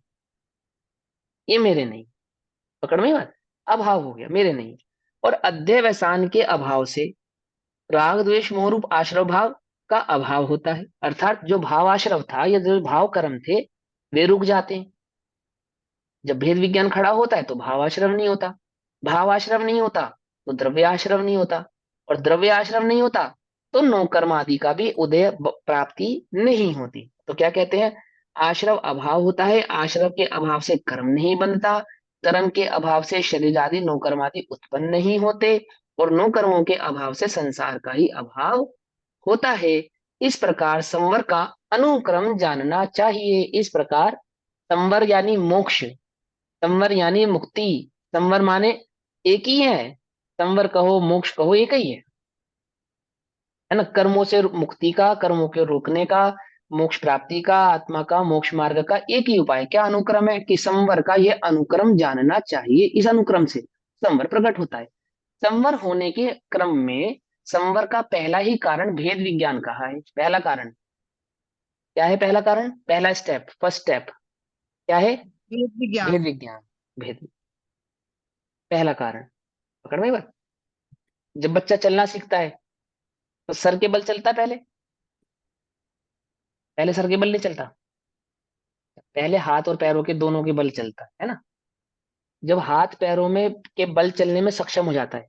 ये मेरे नहीं, पकड़ में बात, अभाव हो गया, मेरे नहीं। और अध्यवसान के अभाव से राग द्वेष मोह रूप आश्रव भाव का अभाव होता है। अर्थात जो भाव आश्रव था या जो भाव कर्म थे वे रुक जाते हैं। जब भेद विज्ञान खड़ा होता है तो भावाश्रव नहीं होता, भावाश्रव नहीं होता तो द्रव्याश्रव नहीं होता, और द्रव्याश्रव नहीं होता तो नौ कर्म आदि का भी उदय प्राप्ति नहीं होती। तो क्या कहते हैं, आश्रव अभाव होता है, आश्रव के अभाव से कर्म नहीं बनता, कर्म के अभाव से शरीर आदि नौ कर्म आदि उत्पन्न नहीं होते, और नौ कर्मों के अभाव से संसार का ही अभाव होता है। इस प्रकार संवर का अनुक्रम जानना चाहिए। इस प्रकार संवर यानी मोक्ष, संवर यानी मुक्ति, संवर माने एक ही है, संवर कहो मोक्ष कहो एक ही है ना, कर्मों से मुक्ति का, कर्मों के रोकने का, मोक्ष प्राप्ति का, आत्मा का मोक्ष मार्ग का एक ही उपाय, क्या अनुक्रम है कि संवर का यह अनुक्रम जानना चाहिए। इस अनुक्रम से संवर प्रकट होता है। संवर होने के क्रम में संवर का पहला ही कारण भेद विज्ञान कहा है। पहला कारण क्या है, पहला कारण, पहला स्टेप, फर्स्ट स्टेप क्या है, वेद विज्ञान। भेद विज्ञान, भेद, पहला कारण, पकड़ में बात। जब बच्चा चलना सीखता है तो सर के बल चलता है, पहले पहले सर के बल नहीं चलता, पहले हाथ और पैरों के दोनों के बल चलता है ना। जब हाथ पैरों में के बल चलने में सक्षम हो जाता है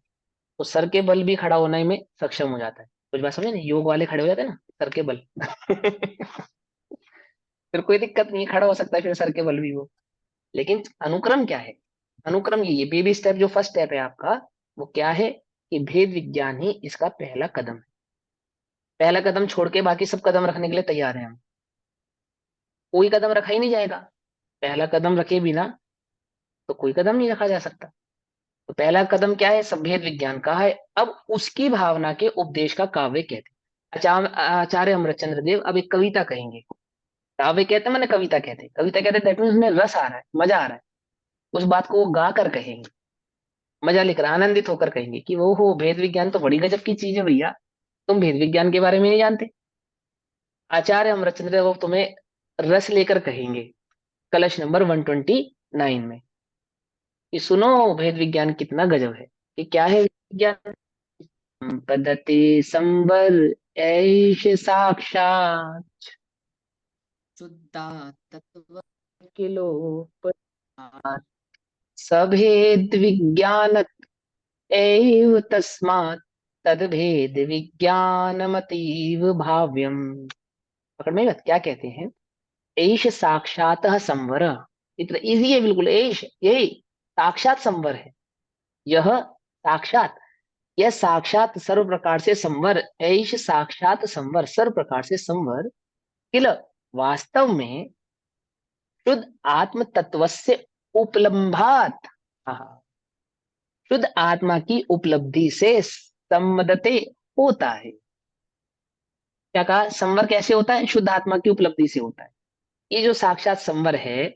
तो सर के बल भी खड़ा होने में सक्षम हो जाता है। कुछ बात समझे ना, योग वाले खड़े हो जाते हैं ना सर के बल फिर कोई दिक्कत नहीं, खड़ा हो सकता है फिर सर के बल भी वो। लेकिन अनुक्रम क्या है, अनुक्रम ये बेबी स्टेप, जो फर्स्ट स्टेप है आपका, वो क्या है कि भेद विज्ञान ही इसका पहला कदम है। पहला कदम छोड़ के बाकी सब कदम रखने के लिए तैयार है हम, कोई कदम रखा ही नहीं जाएगा। पहला कदम रखे बिना तो कोई कदम नहीं रखा जा सकता। तो पहला कदम क्या है, सब भेद विज्ञान का है। अब उसकी भावना के उपदेश का काव्य कहते हैं। आचार्य अमृतचंद्र देव अब एक कविता कहेंगे। काव्य कहते हैं मैंने कविता कहते हैं, कविता कहते हैं दैट मीन्स उसमें रस आ रहा है, मजा आ रहा है, उस बात को वो गा कर कहेंगे, मजा लेकर आनंदित होकर कहेंगे कि वो हो भेद विज्ञान तो बड़ी गजब की चीज है भैया, तुम भेद विज्ञान के बारे में नहीं जानते। आचार्य अमृतचंद्र देव तुम्हें रस लेकर कहेंगे कलश नंबर 129 में कि सुनो भेद विज्ञान कितना गजब है, कि क्या है विज्ञान, पद्धति संवर ऐश साक्षात शुद्धा तत्व किलो सभेद विज्ञान एव तस्मात् तद्भेद विज्ञानमतीव भाव्यम। पकड़ में बात, क्या कहते हैं, एष साक्षात संवर, इतना इजी है बिल्कुल, एष यही साक्षात संवर है, यह साक्षात, यह साक्षात सर्व प्रकार से संवर, ऐश साक्षात संवर, सर्व प्रकार से संवर, किल वास्तव में शुद्ध आत्म तत्व से उपलम्भात, शुद्ध आत्मा की उपलब्धि से सम्मदते होता है। क्या कहा, संवर कैसे होता है, शुद्ध आत्मा की उपलब्धि से होता है। ये जो साक्षात संवर है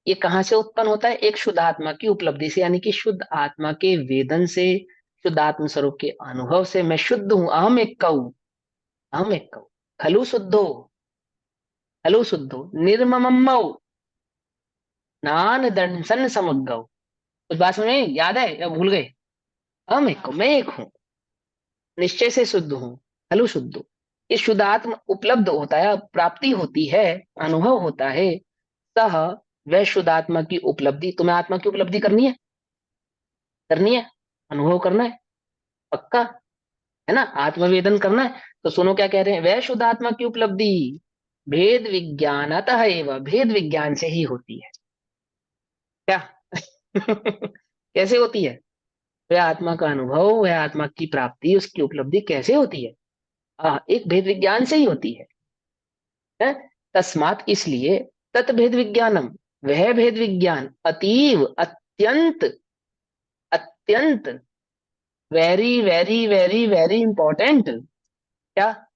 ये कहाँ से उत्पन्न होता है, एक शुद्ध आत्मा की उपलब्धि से, यानी कि शुद्ध आत्मा के वेदन से, शुद्ध आत्म स्वरूप के अनुभव से। मैं शुद्ध हूं, अहम एक कहूं, अहम एक कहूं, खलु शुद्धो, खलु शुद्धो निर्ममौ नान दंसन समग्गौ। उस बात में याद है या भूल गए, अहम एक कहूं, मैं एक हूं, निश्चय से शुद्ध हूं, खलु शुद्धो, ये शुद्धात्म उपलब्ध होता है, प्राप्ति होती है, अनुभव होता है। सह वह शुद्धात्मा की उपलब्धि, तुम्हें आत्मा की उपलब्धि करनी है, करनी है, अनुभव करना है, पक्का है ना, आत्मवेदन करना है। तो सुनो क्या कह रहे हैं, वह शुद्ध आत्मा की उपलब्धि भेद विज्ञानतः एवं, भेद विज्ञान से ही होती है। क्या कैसे होती है? वह आत्मा का अनुभव, वह आत्मा की प्राप्ति, उसकी उपलब्धि कैसे होती है? एक भेद विज्ञान से ही होती है? तस्मात इसलिए, तत्भेद विज्ञानम, वह भेद विज्ञान अतीव अत्यंत अत्यंत very very very very important, क्या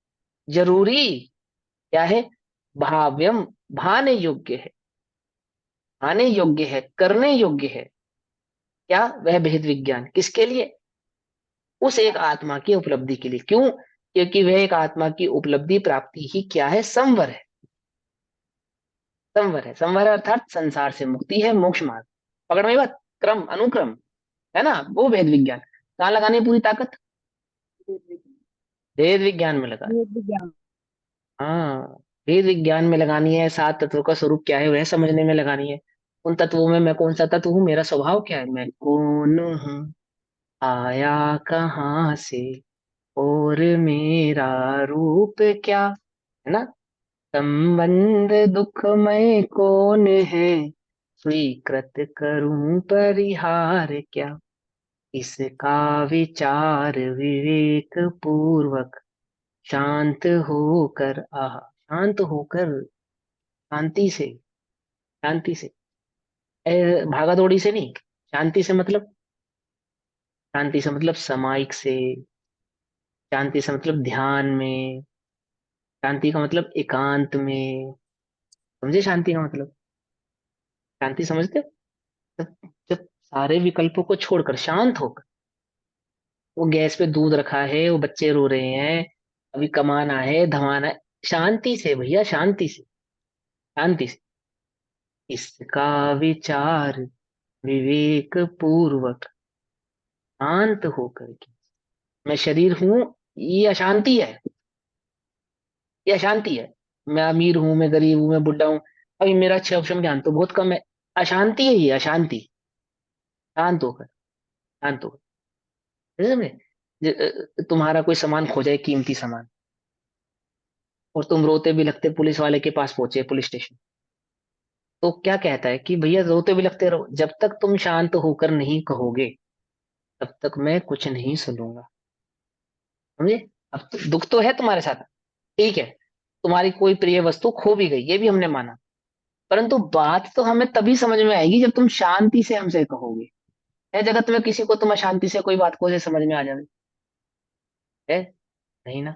जरूरी, क्या है, भाव्यम, भाने योग्य है, आने योग्य है, करने योग्य है। क्या वह भेद विज्ञान किसके लिए? उस एक आत्मा की उपलब्धि के लिए। क्यों? क्योंकि वह एक आत्मा की उपलब्धि प्राप्ति ही क्या है, संवर है। संवर है, संवर अर्थात संसार से मुक्ति है, मोक्ष मार्ग। पकड़ में बात, क्रम अनुक्रम, है ना, वो भेद विज्ञान। कहाँ लगानी है पूरी ताकत? भेद विज्ञान में लगा। भेद विज्ञान। हाँ, भेद विज्ञान में लगानी है, सात तत्वों का स्वरूप क्या है वह समझने में लगानी है। उन तत्वों में मैं कौन सा तत्व हूँ, मेरा स्वभाव क्या है, मैं कौन हूँ, आया कहाँ से, और मेरा रूप क्या, है ना, संबंध दुखमय कौन है, स्वीकृत करूं परिहार क्या, इसका विचार विवेक पूर्वक शांत होकर, शांत होकर, शांति से, शांति से, भागा दौड़ी से नहीं, शांति से मतलब, शांति से मतलब समाइक से, शांति से मतलब ध्यान में, शांति का मतलब एकांत में, समझे शांति का मतलब? शांति समझते हो? जब जब सारे विकल्पों को छोड़कर शांत होकर, वो गैस पे दूध रखा है, वो बच्चे रो रहे हैं, अभी कमाना है, धमाना है, शांति से भैया, शांति से, शांति से, इसका विचार विवेक पूर्वक शांत होकर के, मैं शरीर हूं, ये अशांति है, ये अशांति है। मैं अमीर हूं, मैं गरीब हूं, मैं बुढ़ा हूं, अभी मेरा अच्छे ऑप्शन ज्ञान तो बहुत कम है, अशांति है ये, अशांति। शांत होकर, शांत होकर, समझे समझे? तुम्हारा कोई सामान खो जाए, कीमती सामान, और तुम रोते बिलखते पुलिस वाले के पास पहुंचे, पुलिस स्टेशन, तो क्या कहता है कि भैया रोते बिलखते रहो, जब तक तुम शांत होकर नहीं कहोगे तब तक मैं कुछ नहीं सुनूंगा। समझे? अब दुख तो है तुम्हारे साथ, ठीक है, तुम्हारी कोई प्रिय वस्तु खो भी गई, ये भी हमने माना, परंतु बात तो हमें तभी समझ में आएगी जब तुम शांति से हमसे कहोगे। है जगत में किसी को तुम अशांति से कोई बात को से समझ में आ जाए? है? नहीं ना।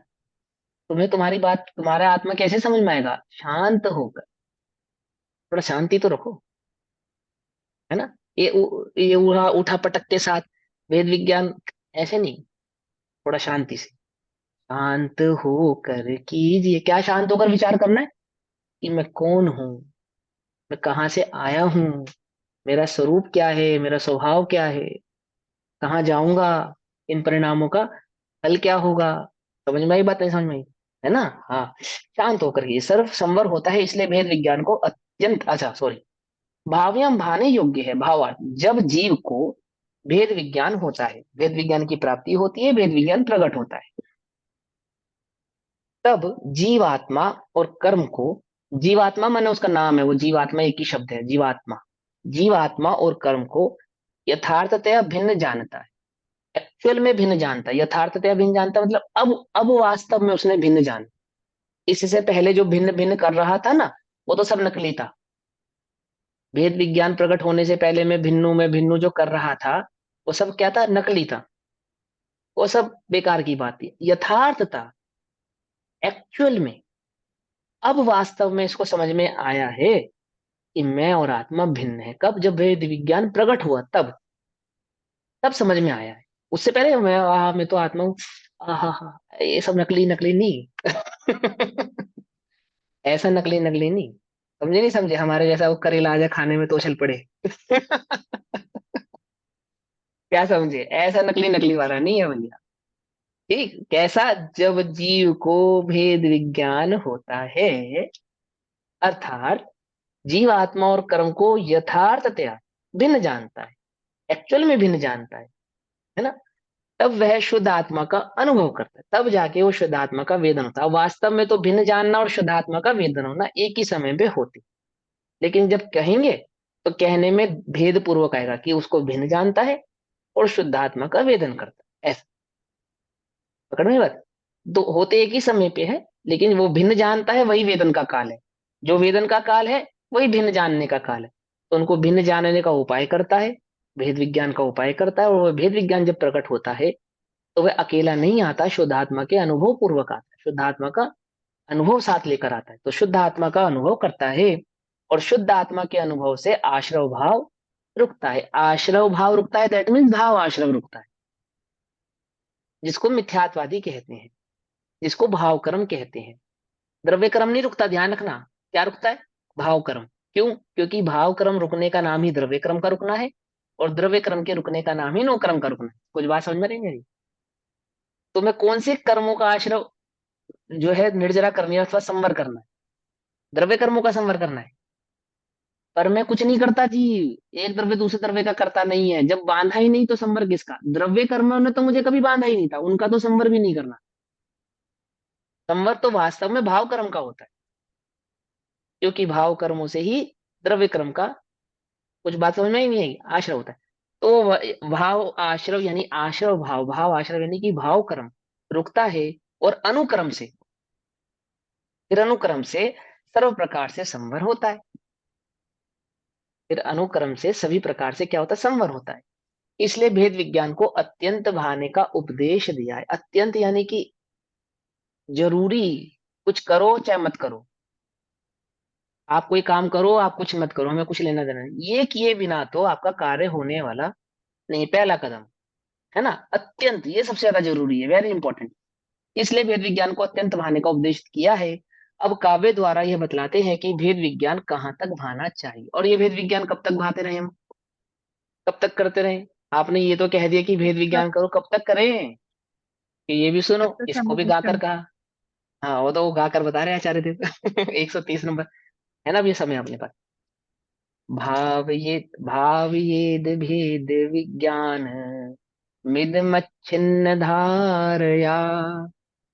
तुम्हें तुम्हारी बात, तुम्हारा आत्मा कैसे समझ में आएगा? शांत होकर, थोड़ा शांति तो रखो, है ना। ये उठा उठा पटक के साथ वेद विज्ञान ऐसे नहीं, थोड़ा शांति से, शांत होकर कीजिए। क्या शांत होकर विचार करना है? कि मैं कौन हूँ, मैं कहाँ से आया हूँ, मेरा स्वरूप क्या है, मेरा स्वभाव क्या है, कहाँ जाऊंगा, इन परिणामों का फल क्या होगा। समझ में आई बात? नहीं समझ में आई? है ना। हाँ, शांत होकर के सर्व संवर होता है, इसलिए भेद विज्ञान को अत्यंत, अच्छा सॉरी, भाव्यम भाने योग्य है। भावार्थ, जब जीव को भेद विज्ञान होता है, भेद विज्ञान की प्राप्ति होती है, भेद विज्ञान प्रकट होता है, तब जीवात्मा और कर्म को, जीवात्मा माने उसका नाम है, वो जीवात्मा एक ही शब्द है, जीवात्मा, जीवात्मा और कर्म को यथार्थतया भिन्न जानता है, एक्चुअल में भिन्न जानता है। यथार्थतया भिन्न जानता मतलब अब वास्तव में उसने भिन्न जाना। इससे पहले जो भिन्न भिन्न कर रहा था ना, वो तो सब नकली था। भेद विज्ञान प्रकट होने से पहले मैं भिन्नु जो कर रहा था, वो सब क्या था? नकली था, वो सब बेकार की बात थी। यथार्थता, एक्चुअल में, अब वास्तव में इसको समझ में आया है कि मैं और आत्मा भिन्न है। कब? जब वेद विज्ञान प्रकट हुआ, तब समझ में आया है। उससे पहले मैं तो आत्मा हूँ, हा, ये सब नकली नकली नहीं। ऐसा नकली नकली नहीं, समझे नहीं समझे? हमारे जैसा वो करेला आ जाए खाने में तो उछल पड़े। क्या समझे? ऐसा नकली नकली वाला नहीं है भैया। ठीक कैसा? जब जीव को भेद विज्ञान होता है, अर्थात जीव आत्मा और कर्म को यथार्थतया भिन्न जानता है, एक्चुअल में भिन्न जानता है ना, तब वह शुद्ध आत्मा का अनुभव करता है, तब जाके वो शुद्ध आत्मा का वेदन होता है। वास्तव में तो भिन्न जानना और शुद्ध आत्मा का वेदन होना एक ही समय पे होती, लेकिन जब कहेंगे तो कहने में भेद पूर्वक आएगा कि उसको भिन्न जानता है और शुद्ध आत्मा का वेदन करता है, ऐसा। पकड़ में बात? तो होते एक ही समय पे है, लेकिन वो भिन्न जानता है, वही वेदन का काल है। जो वेदन का काल है वही भिन्न जानने का काल है। तो उनको भिन्न जानने का उपाय करता है, भेद विज्ञान का उपाय करता है। और वह भेद विज्ञान जब प्रकट होता है तो वह अकेला नहीं आता, शुद्ध आत्मा के अनुभव पूर्वक आता है, शुद्ध आत्मा का अनुभव साथ लेकर आता है। तो शुद्ध आत्मा का अनुभव करता है, और शुद्ध आत्मा के अनुभव से आश्रव भाव रुकता है। आश्रव भाव रुकता है, दैट मीन्स भाव आश्रव रुकता है, जिसको मिथ्यात्वादी कहते हैं, जिसको भाव कर्म कहते हैं। द्रव्य कर्म नहीं रुकता, ध्यान रखना। क्या रुकता है? भाव कर्म। क्यों? क्योंकि भाव कर्म रुकने का नाम ही द्रव्य कर्म का रुकना है, और द्रव्य कर्म के रुकने का नाम ही नो कर्म का रुकना है। कुछ बात समझ में रही मेरी? तो मैं कौन से कर्मों का आश्रव जो है निर्जरा करनी है अथवा संवर करना है? द्रव्य कर्मों का संवर करना है। पर मैं कुछ नहीं करता जी, एक द्रव्य दूसरे द्रव्य का करता नहीं है। जब बांधा ही नहीं तो संवर किसका? द्रव्य कर्मों ने तो मुझे कभी बांधा ही नहीं था, उनका तो संवर भी नहीं करना। संवर तो वास्तव में भाव कर्म का होता है, क्योंकि भाव कर्मों से ही द्रव्य कर्म का, कुछ बात समझ में ही नहीं आएगी, आश्रव होता है। तो भाव आश्रव यानी आश्रव भाव, भाव आश्रव यानी कि भाव कर्म रुकता है, और अनुक्रम से, फिर अनुक्रम से सर्व प्रकार से संवर होता है। फिर अनुक्रम से सभी प्रकार से क्या होता है? संवर होता है। इसलिए भेद विज्ञान को अत्यंत भाने का उपदेश दिया है। अत्यंत यानी कि जरूरी, कुछ करो चाहे मत करो, आप कोई काम करो आप कुछ मत करो, हमें कुछ लेना देना नहीं, ये किए बिना तो आपका कार्य होने वाला नहीं। पहला कदम है ना, अत्यंत, ये सबसे ज्यादा जरूरी है, वेरी इंपॉर्टेंट। इसलिए भेद विज्ञान को अत्यंत भाने का उपदेश किया है। अब काव्य द्वारा यह बतलाते हैं कि भेद विज्ञान कहाँ तक भाना चाहिए, और ये भेद विज्ञान कब तक भाते रहे हम, कब तक करते रहे? आपने ये तो कह दिया कि भेद तब विज्ञान करो, कब तक करें? कि ये भी सुनो, तब तक इसको हमें भी गाकर दर्शन। कहा। हाँ, वो तो वो गाकर बता रहे हैं आचार्य देव। 130 नंबर है ना अभी समय अपने पास। भावयेद भेद विज्ञान मिदमच्छिन्न धारया,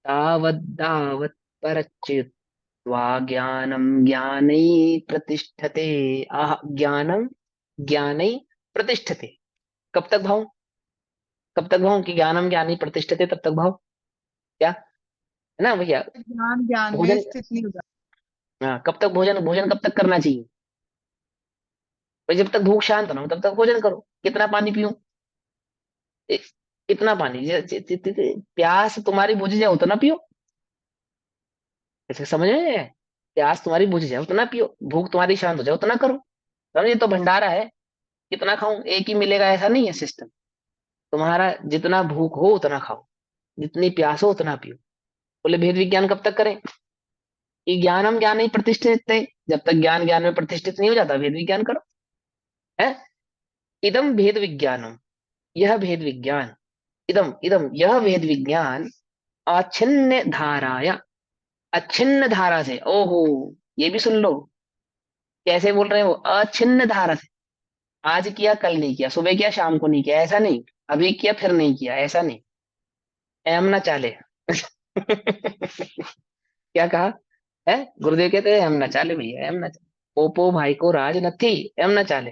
तावद्धावत् परच्युत्वा ज्ञानं ज्ञानै प्रतिष्ठते। आह, ज्ञानं ज्ञानै प्रतिष्ठते। कब तक भाव? कब तक भाव? कि ज्ञानम ज्ञानी प्रतिष्ठते, तब तक भाव। क्या है ना भैया? ज्ञान ज्ञान में भोजन, स्थित नहीं हो जाता। हाँ, कब तक भोजन, भोजन कब तक करना चाहिए? भाई जब तक भूख शांत ना हो तब तक भोजन करो। कितना पानी पीऊं? ए- कितना पानी, प्यास तुम्हारी बुझ जाए उतना पियो। ऐसे समझ में आया? प्यास तुम्हारी बुझ जाए उतना पियो, भूख तुम्हारी शांत हो जाए उतना करो। समझे? तो भंडारा है, कितना खाऊं, एक ही मिलेगा ऐसा नहीं है सिस्टम। तुम्हारा जितना भूख हो उतना खाओ, जितनी प्यास हो उतना पियो। बोले भेद विज्ञान कब तक करें? कि ज्ञान हम ज्ञान ही प्रतिष्ठित है, जब तक ज्ञान ज्ञान में प्रतिष्ठित नहीं हो जाता भेद विज्ञान करो। है इदम भेद विज्ञानम, यह भेद विज्ञान, इदम इदम यह भेद विज्ञान अछिन्न धाराया, अछिन्न धारा से, ओहो, ये भी सुन लो, कैसे बोल रहे हैं वो? अछिन्न धारा से। आज किया कल नहीं किया, सुबह किया शाम को नहीं किया, ऐसा नहीं। अभी किया फिर नहीं किया, ऐसा नहीं। एम ना चाले। क्या कहा है गुरुदेव? कहते हैं एम ना चाले भैया, एम ना चाले, पोपो भाई को राज नथी, एम ना चाले।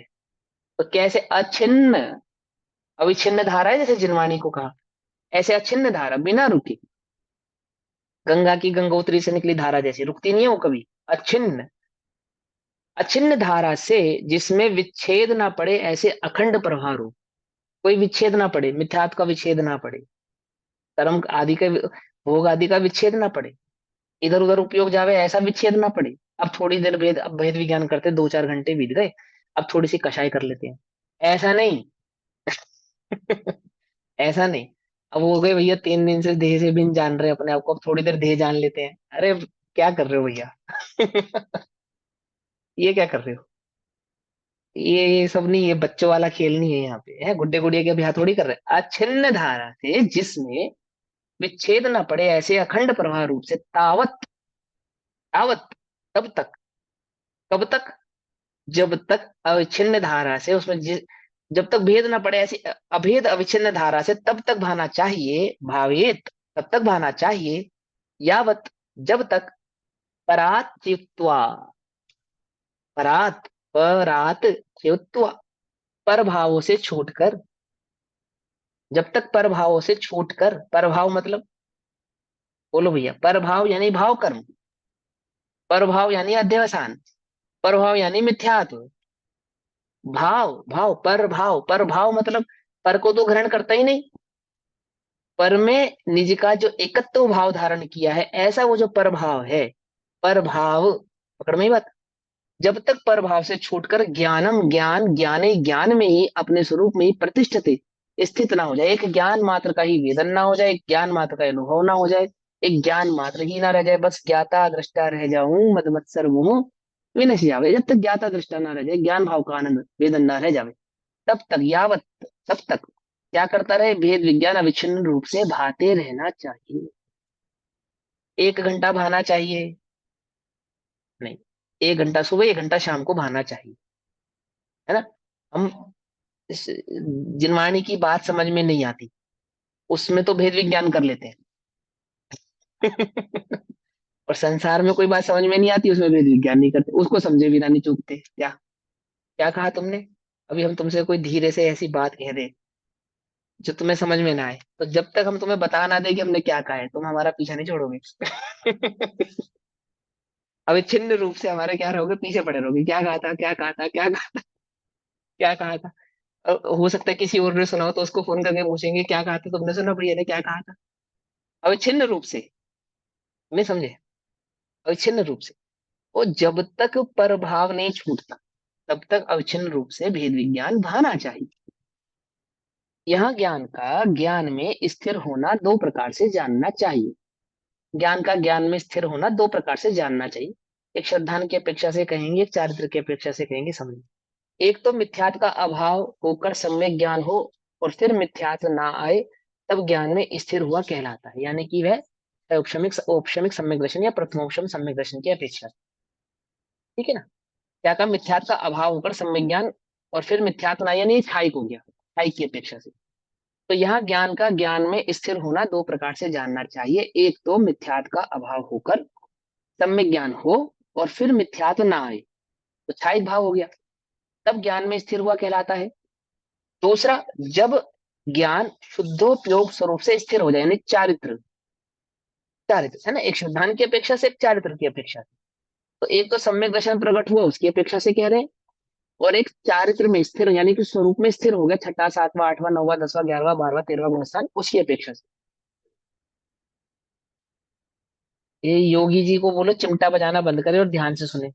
तो कैसे अछिन्न, अविच्छिन्न धारा है, जैसे जिनवाणी को कहा, ऐसे अछिन्न धारा बिना रुकी, गंगा की गंगोत्री से निकली धारा जैसी रुकती नहीं है वो कभी। अछिन्न, अछिन्न धारा से जिसमें विच्छेद ना पड़े, ऐसे अखंड प्रवाह रूप, कोई विच्छेद ना पड़े, मिथ्यात्व का विच्छेद ना पड़े, कर्म आदि का, भोग आदि का विच्छेद ना पड़े, इधर उधर उपयोग जावे ऐसा विच्छेद ना पड़े। अब थोड़ी देर भेद, अब भेद विज्ञान करते 2-4 घंटे बीत गए, अब थोड़ी सी कषाय कर लेते हैं, ऐसा नहीं। ऐसा नहीं। अब हो गए भैया 3 दिन से देह से बिन जान रहे अपने आप को, अब थोड़ी देर देह जान लेते हैं। अरे क्या कर रहे हो भैया? ये क्या कर रहे हो? ये सब नहीं, ये बच्चों वाला खेल नहीं है यहाँ पे, है गुड्डे गुड़िया के अभ्यास थोड़ी कर रहे हैं। अछिन्न धारा से जिसमें विच्छेद न पड़े, ऐसे अखंड प्रवाह रूप से, तावत, तावत, तब तक, कब तक? जब तक अविच्छिन्न धारा से उसमें जब तक भेद ना पड़े ऐसी अभेद अविच्छिन्न धारा से तब तक बहना चाहिए, भावेत तब तक बहना चाहिए, यावत जब तक परात च्युत्वा, परात परात च्युत्वा पर भावों से छूटकर, जब तक पर भावों से छूटकर, पर भाव मतलब बोलो भैया, पर भाव यानी भाव कर्म, पर भाव यानी अध्यवसान, पर भाव यानी मिथ्यात्व, भाव भाव पर भाव मतलब पर को तो ग्रहण करता ही नहीं, पर में निज का जो एकत्व भाव धारण किया है, ऐसा वो जो पर भाव है, पर भाव, पकड़ में ही बात। जब तक पर भाव से छूटकर ज्ञानम ज्ञान ज्ञाने ज्ञान में ही अपने स्वरूप में ही प्रतिष्ठित स्थित ना हो जाए, एक ज्ञान मात्र का ही वेदन ना हो जाए, एक ज्ञान मात्र का अनुभव ना हो जाए, एक ज्ञान मात्र ही ना रह जाए, बस ज्ञाता दृष्टा रह जाऊं मद मत्सर मोह विनश जावे। जब तक ज्ञाता दृष्टा ना रह जाए, ज्ञान भाव का आनंद वेदन ना रह जावे, तब तक यावत, तब तक क्या करता रहे, भेद विज्ञान अविच्छिन्न रूप से भाते रहना चाहिए। 1 घंटा भाना चाहिए नहीं, 1 घंटा सुबह 1 घंटा शाम को भाना चाहिए, है ना। हम जिनवाणी की बात समझ में नहीं आती, उसमें तो भेद विज्ञान कर लेते हैं। और संसार में कोई बात समझ में नहीं आती, उसमें भेद विज्ञान नहीं करते, उसको समझे बिना नहीं चूकते। क्या क्या कहा तुमने? अभी हम तुमसे कोई धीरे से ऐसी बात कह दे जो तुम्हें समझ में ना आए, तो जब तक हम तुम्हें बता ना दे कि हमने क्या कहा है, तुम हमारा पीछा नहीं छोड़ोगे। अविच्छिन्न रूप से हमारे क्या रहोगे, पीछे पड़े रहोगे, क्या कहा था, क्या कहा था, क्या कहा था, क्या कहा था। हो सकता है किसी और ने सुना हो तो उसको फोन करके पूछेंगे क्या कहा था, तुमने सुना भैया ने क्या कहा था। अविच्छिन्न रूप से, नहीं समझे, अविच्छिन्न रूप से। वो जब तक परभाव नहीं छूटता तब तक अविच्छिन्न रूप से भेद विज्ञान भाना चाहिए। यह ज्ञान का ज्ञान में स्थिर होना दो प्रकार से जानना चाहिए, ज्ञान का ज्ञान में स्थिर होना दो प्रकार से जानना चाहिए। एक श्रद्धान की अपेक्षा से कहेंगे, एक चारित्र की अपेक्षा से कहेंगे, समझिए। एक तो मिथ्यात्व का अभाव होकर सम्यक ज्ञान हो और फिर मिथ्यात्व ना आए, तब ज्ञान में स्थिर हुआ कहलाता है, यानी कि वह औपशमिक औपशमिक सम्यक दर्शन या प्रथमोपशम सम्यक दर्शन की अपेक्षा। ठीक है ना। क्या का मिथ्यात्व का अभाव होकर सम्यक ज्ञान और फिर मिथ्यात्व ना, यानी छाई हो गया, छाई की अपेक्षा से। तो यहाँ ज्ञान का ज्ञान में स्थिर होना दो प्रकार से जानना चाहिए, एक तो मिथ्यात्व का अभाव होकर सम्यक ज्ञान हो और फिर मिथ्यात्व ना आए, तो छाई भाव हो गया, तब ज्ञान में स्थिर हुआ कहलाता है। दूसरा, जब ज्ञान शुद्धोपयोग स्वरूप से स्थिर हो जाए, यानी चारित्र, चारित्र है ना, एक शुद्धान की अपेक्षा से, एक चारित्र की अपेक्षा से। तो एक तो सम्यक दर्शन प्रकट हुआ उसकी अपेक्षा से कह रहे हैं, और एक चारित्र में स्थिर यानी कि स्वरूप में स्थिर हो गया, छठा सातवां आठवां नौवां 10वां 11वां 12वां 13वां गुणस्थान, उसकी अपेक्षा से। ये योगी जी को बोलो चिमटा बजाना बंद करे और ध्यान से सुने।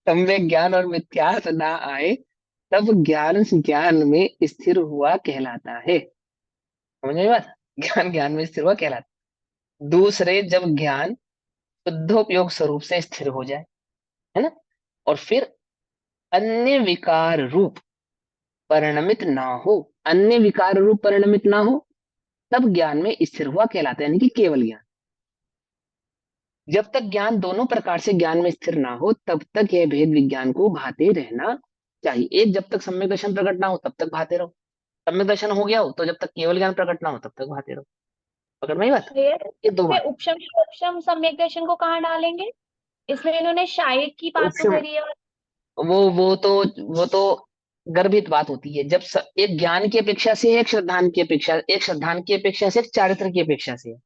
सम्यक ज्ञान और मिथ्यात्व ना आए, तब ज्ञान ज्ञान में स्थिर हुआ कहलाता है। समझ में बात, ज्ञान ज्ञान में स्थिर हुआ कहलाता है। दूसरे, जब ज्ञान शुद्धोपयोग स्वरूप से स्थिर हो जाए, है ना, और फिर अन्य विकार रूप परिणमित ना हो, अन्य विकार रूप परिणमित ना हो, तब ज्ञान में स्थिर हुआ कहलाता है, यानी कि केवल ज्ञान। जब तक ज्ञान दोनों प्रकार से ज्ञान में स्थिर ना हो तब तक यह भेद विज्ञान को भाते रहना चाहिए। एक, जब तक सम्यक दर्शन प्रकट ना हो तब तक भाते रहो, सम्यक दर्शन हो गया हो तो जब तक केवल ज्ञान प्रकट ना हो तब तक भाते रहो। पकड़ में ही बात, भैया ये दो इसमें बात। उपशम उपशम सम्यक दर्शन को कहाँ डालेंगे? इसमें इन्होंने शायद की बात तो उपशम, करी है, और वो तो गर्भित बात होती है, जब एक ज्ञान की अपेक्षा से है, एक श्रद्धान की अपेक्षा, एक श्रद्धान की अपेक्षा से, एक चारित्र की अपेक्षा से है।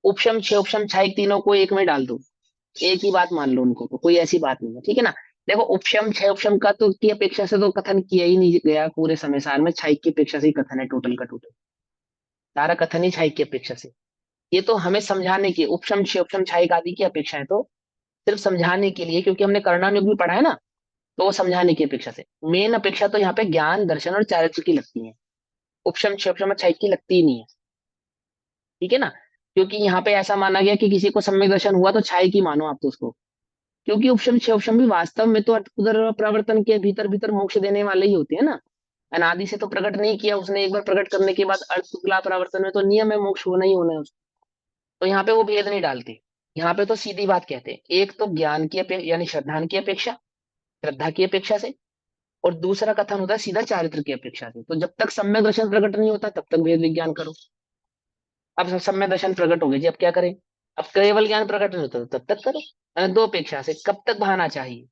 उपशम छह उपशम छाई तीनों को एक में डाल दो, एक ही बात मान लो उनको, तो कोई ऐसी बात नहीं है, ठीक है ना। देखो उपशम छह उपशम का तो की अपेक्षा से तो कथन किया ही नहीं गया पूरे समय सार में, छाई की अपेक्षा से ही कथन है टोटल का टोटल, सारा कथन ही छाई की अपेक्षा से। ये तो हमें समझाने की, उपशम छह उपशम छाई आदि की अपेक्षा है तो सिर्फ समझाने के लिए, क्योंकि हमने कर्णानुग भी पढ़ा है ना, तो वो समझाने की अपेक्षा से। मेन अपेक्षा तो यहाँ पे ज्ञान दर्शन और चारित्र की लगती है, उपशम छह उपशम छाई की लगती ही नहीं है, ठीक है ना। क्योंकि यहाँ पे ऐसा माना गया कि किसी को सम्यक दर्शन हुआ तो छाई की मानो आप तो उसको, क्योंकि उपशम छह उपशम भी वास्तव में तो उधर प्रवर्तन के भीतर भीतर मोक्ष देने वाले ही होते हैं ना। अनादि से तो प्रकट नहीं किया उसने, एक बार प्रकट करने के बाद अर्थ शुक्ला प्रवर्तन में तो नियम है मोक्ष होना ही होना है उसको। तो यहाँ पे वो भेद नहीं डालते, यहाँ पे तो सीधी बात कहते हैं, एक तो ज्ञान की अपेक्षा यानी श्रद्धा की अपेक्षा से, और दूसरा कथन होता है सीधा चारित्र की अपेक्षा से। तो जब तक सम्यक दर्शन प्रकट नहीं होता तब तक वेद विज्ञान करो। अब सम्यक दर्शन प्रकट हो गए जी, अब क्या करें? अब केवल ज्ञान प्रकट नहीं होता तब तक करो। दो अपेक्षा से कब तक बहाना चाहिए?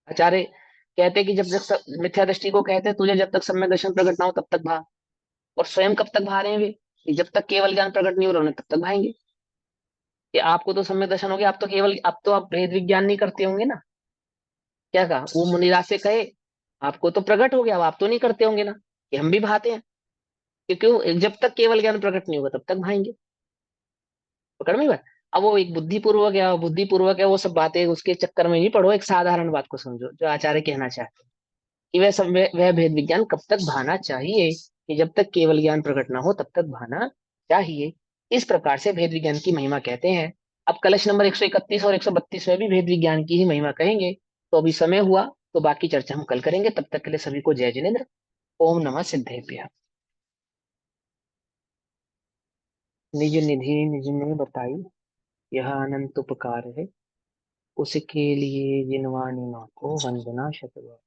आचार्य कहते कि जब तक मिथ्या दृष्टि को कहते हैं तुझे जब तक सम्यक दर्शन प्रकट ना हो तब तक भा। और स्वयं कब तक भा रहे हैं वे? कि जब तक केवल ज्ञान प्रकट नहीं हो रहा उन्हें तब तक भाएंगे। कि आपको तो सम्यक दर्शन हो गया, आप तो केवल, अब तो आप भेद विज्ञान नहीं करते होंगे ना। क्या कहा वो मुनिराज से कहे, आपको तो प्रकट हो गया, अब आप तो नहीं करते होंगे ना, कि हम भी भाते हैं। क्योंकि जब तक केवल ज्ञान प्रकट नहीं होगा तब तक भाएंगे। पकड़ में बात? अब वो एक बुद्धिपूर्वक है वो सब बातें, उसके चक्कर में नहीं पड़ो, एक साधारण बात को समझो जो आचार्य कहना चाहते हैं कि वह भेद विज्ञान कब तक भाना चाहिए? कि जब तक केवल ज्ञान प्रकट ना हो तब तक भाना चाहिए। इस प्रकार से भेद विज्ञान की महिमा कहते हैं। अब कलश नंबर 131 और 132 में भी भेद विज्ञान की ही महिमा कहेंगे। तो अभी समय हुआ, तो बाकी चर्चा हम कल करेंगे। तब तक के लिए सभी को जय जिनेन्द्र। ओम नमः सिद्धेभ्यः। निज निधि निज ने बताई, यह अनंत उपकार है, उसके लिए जिनवानी माँ को वंदना शतबार।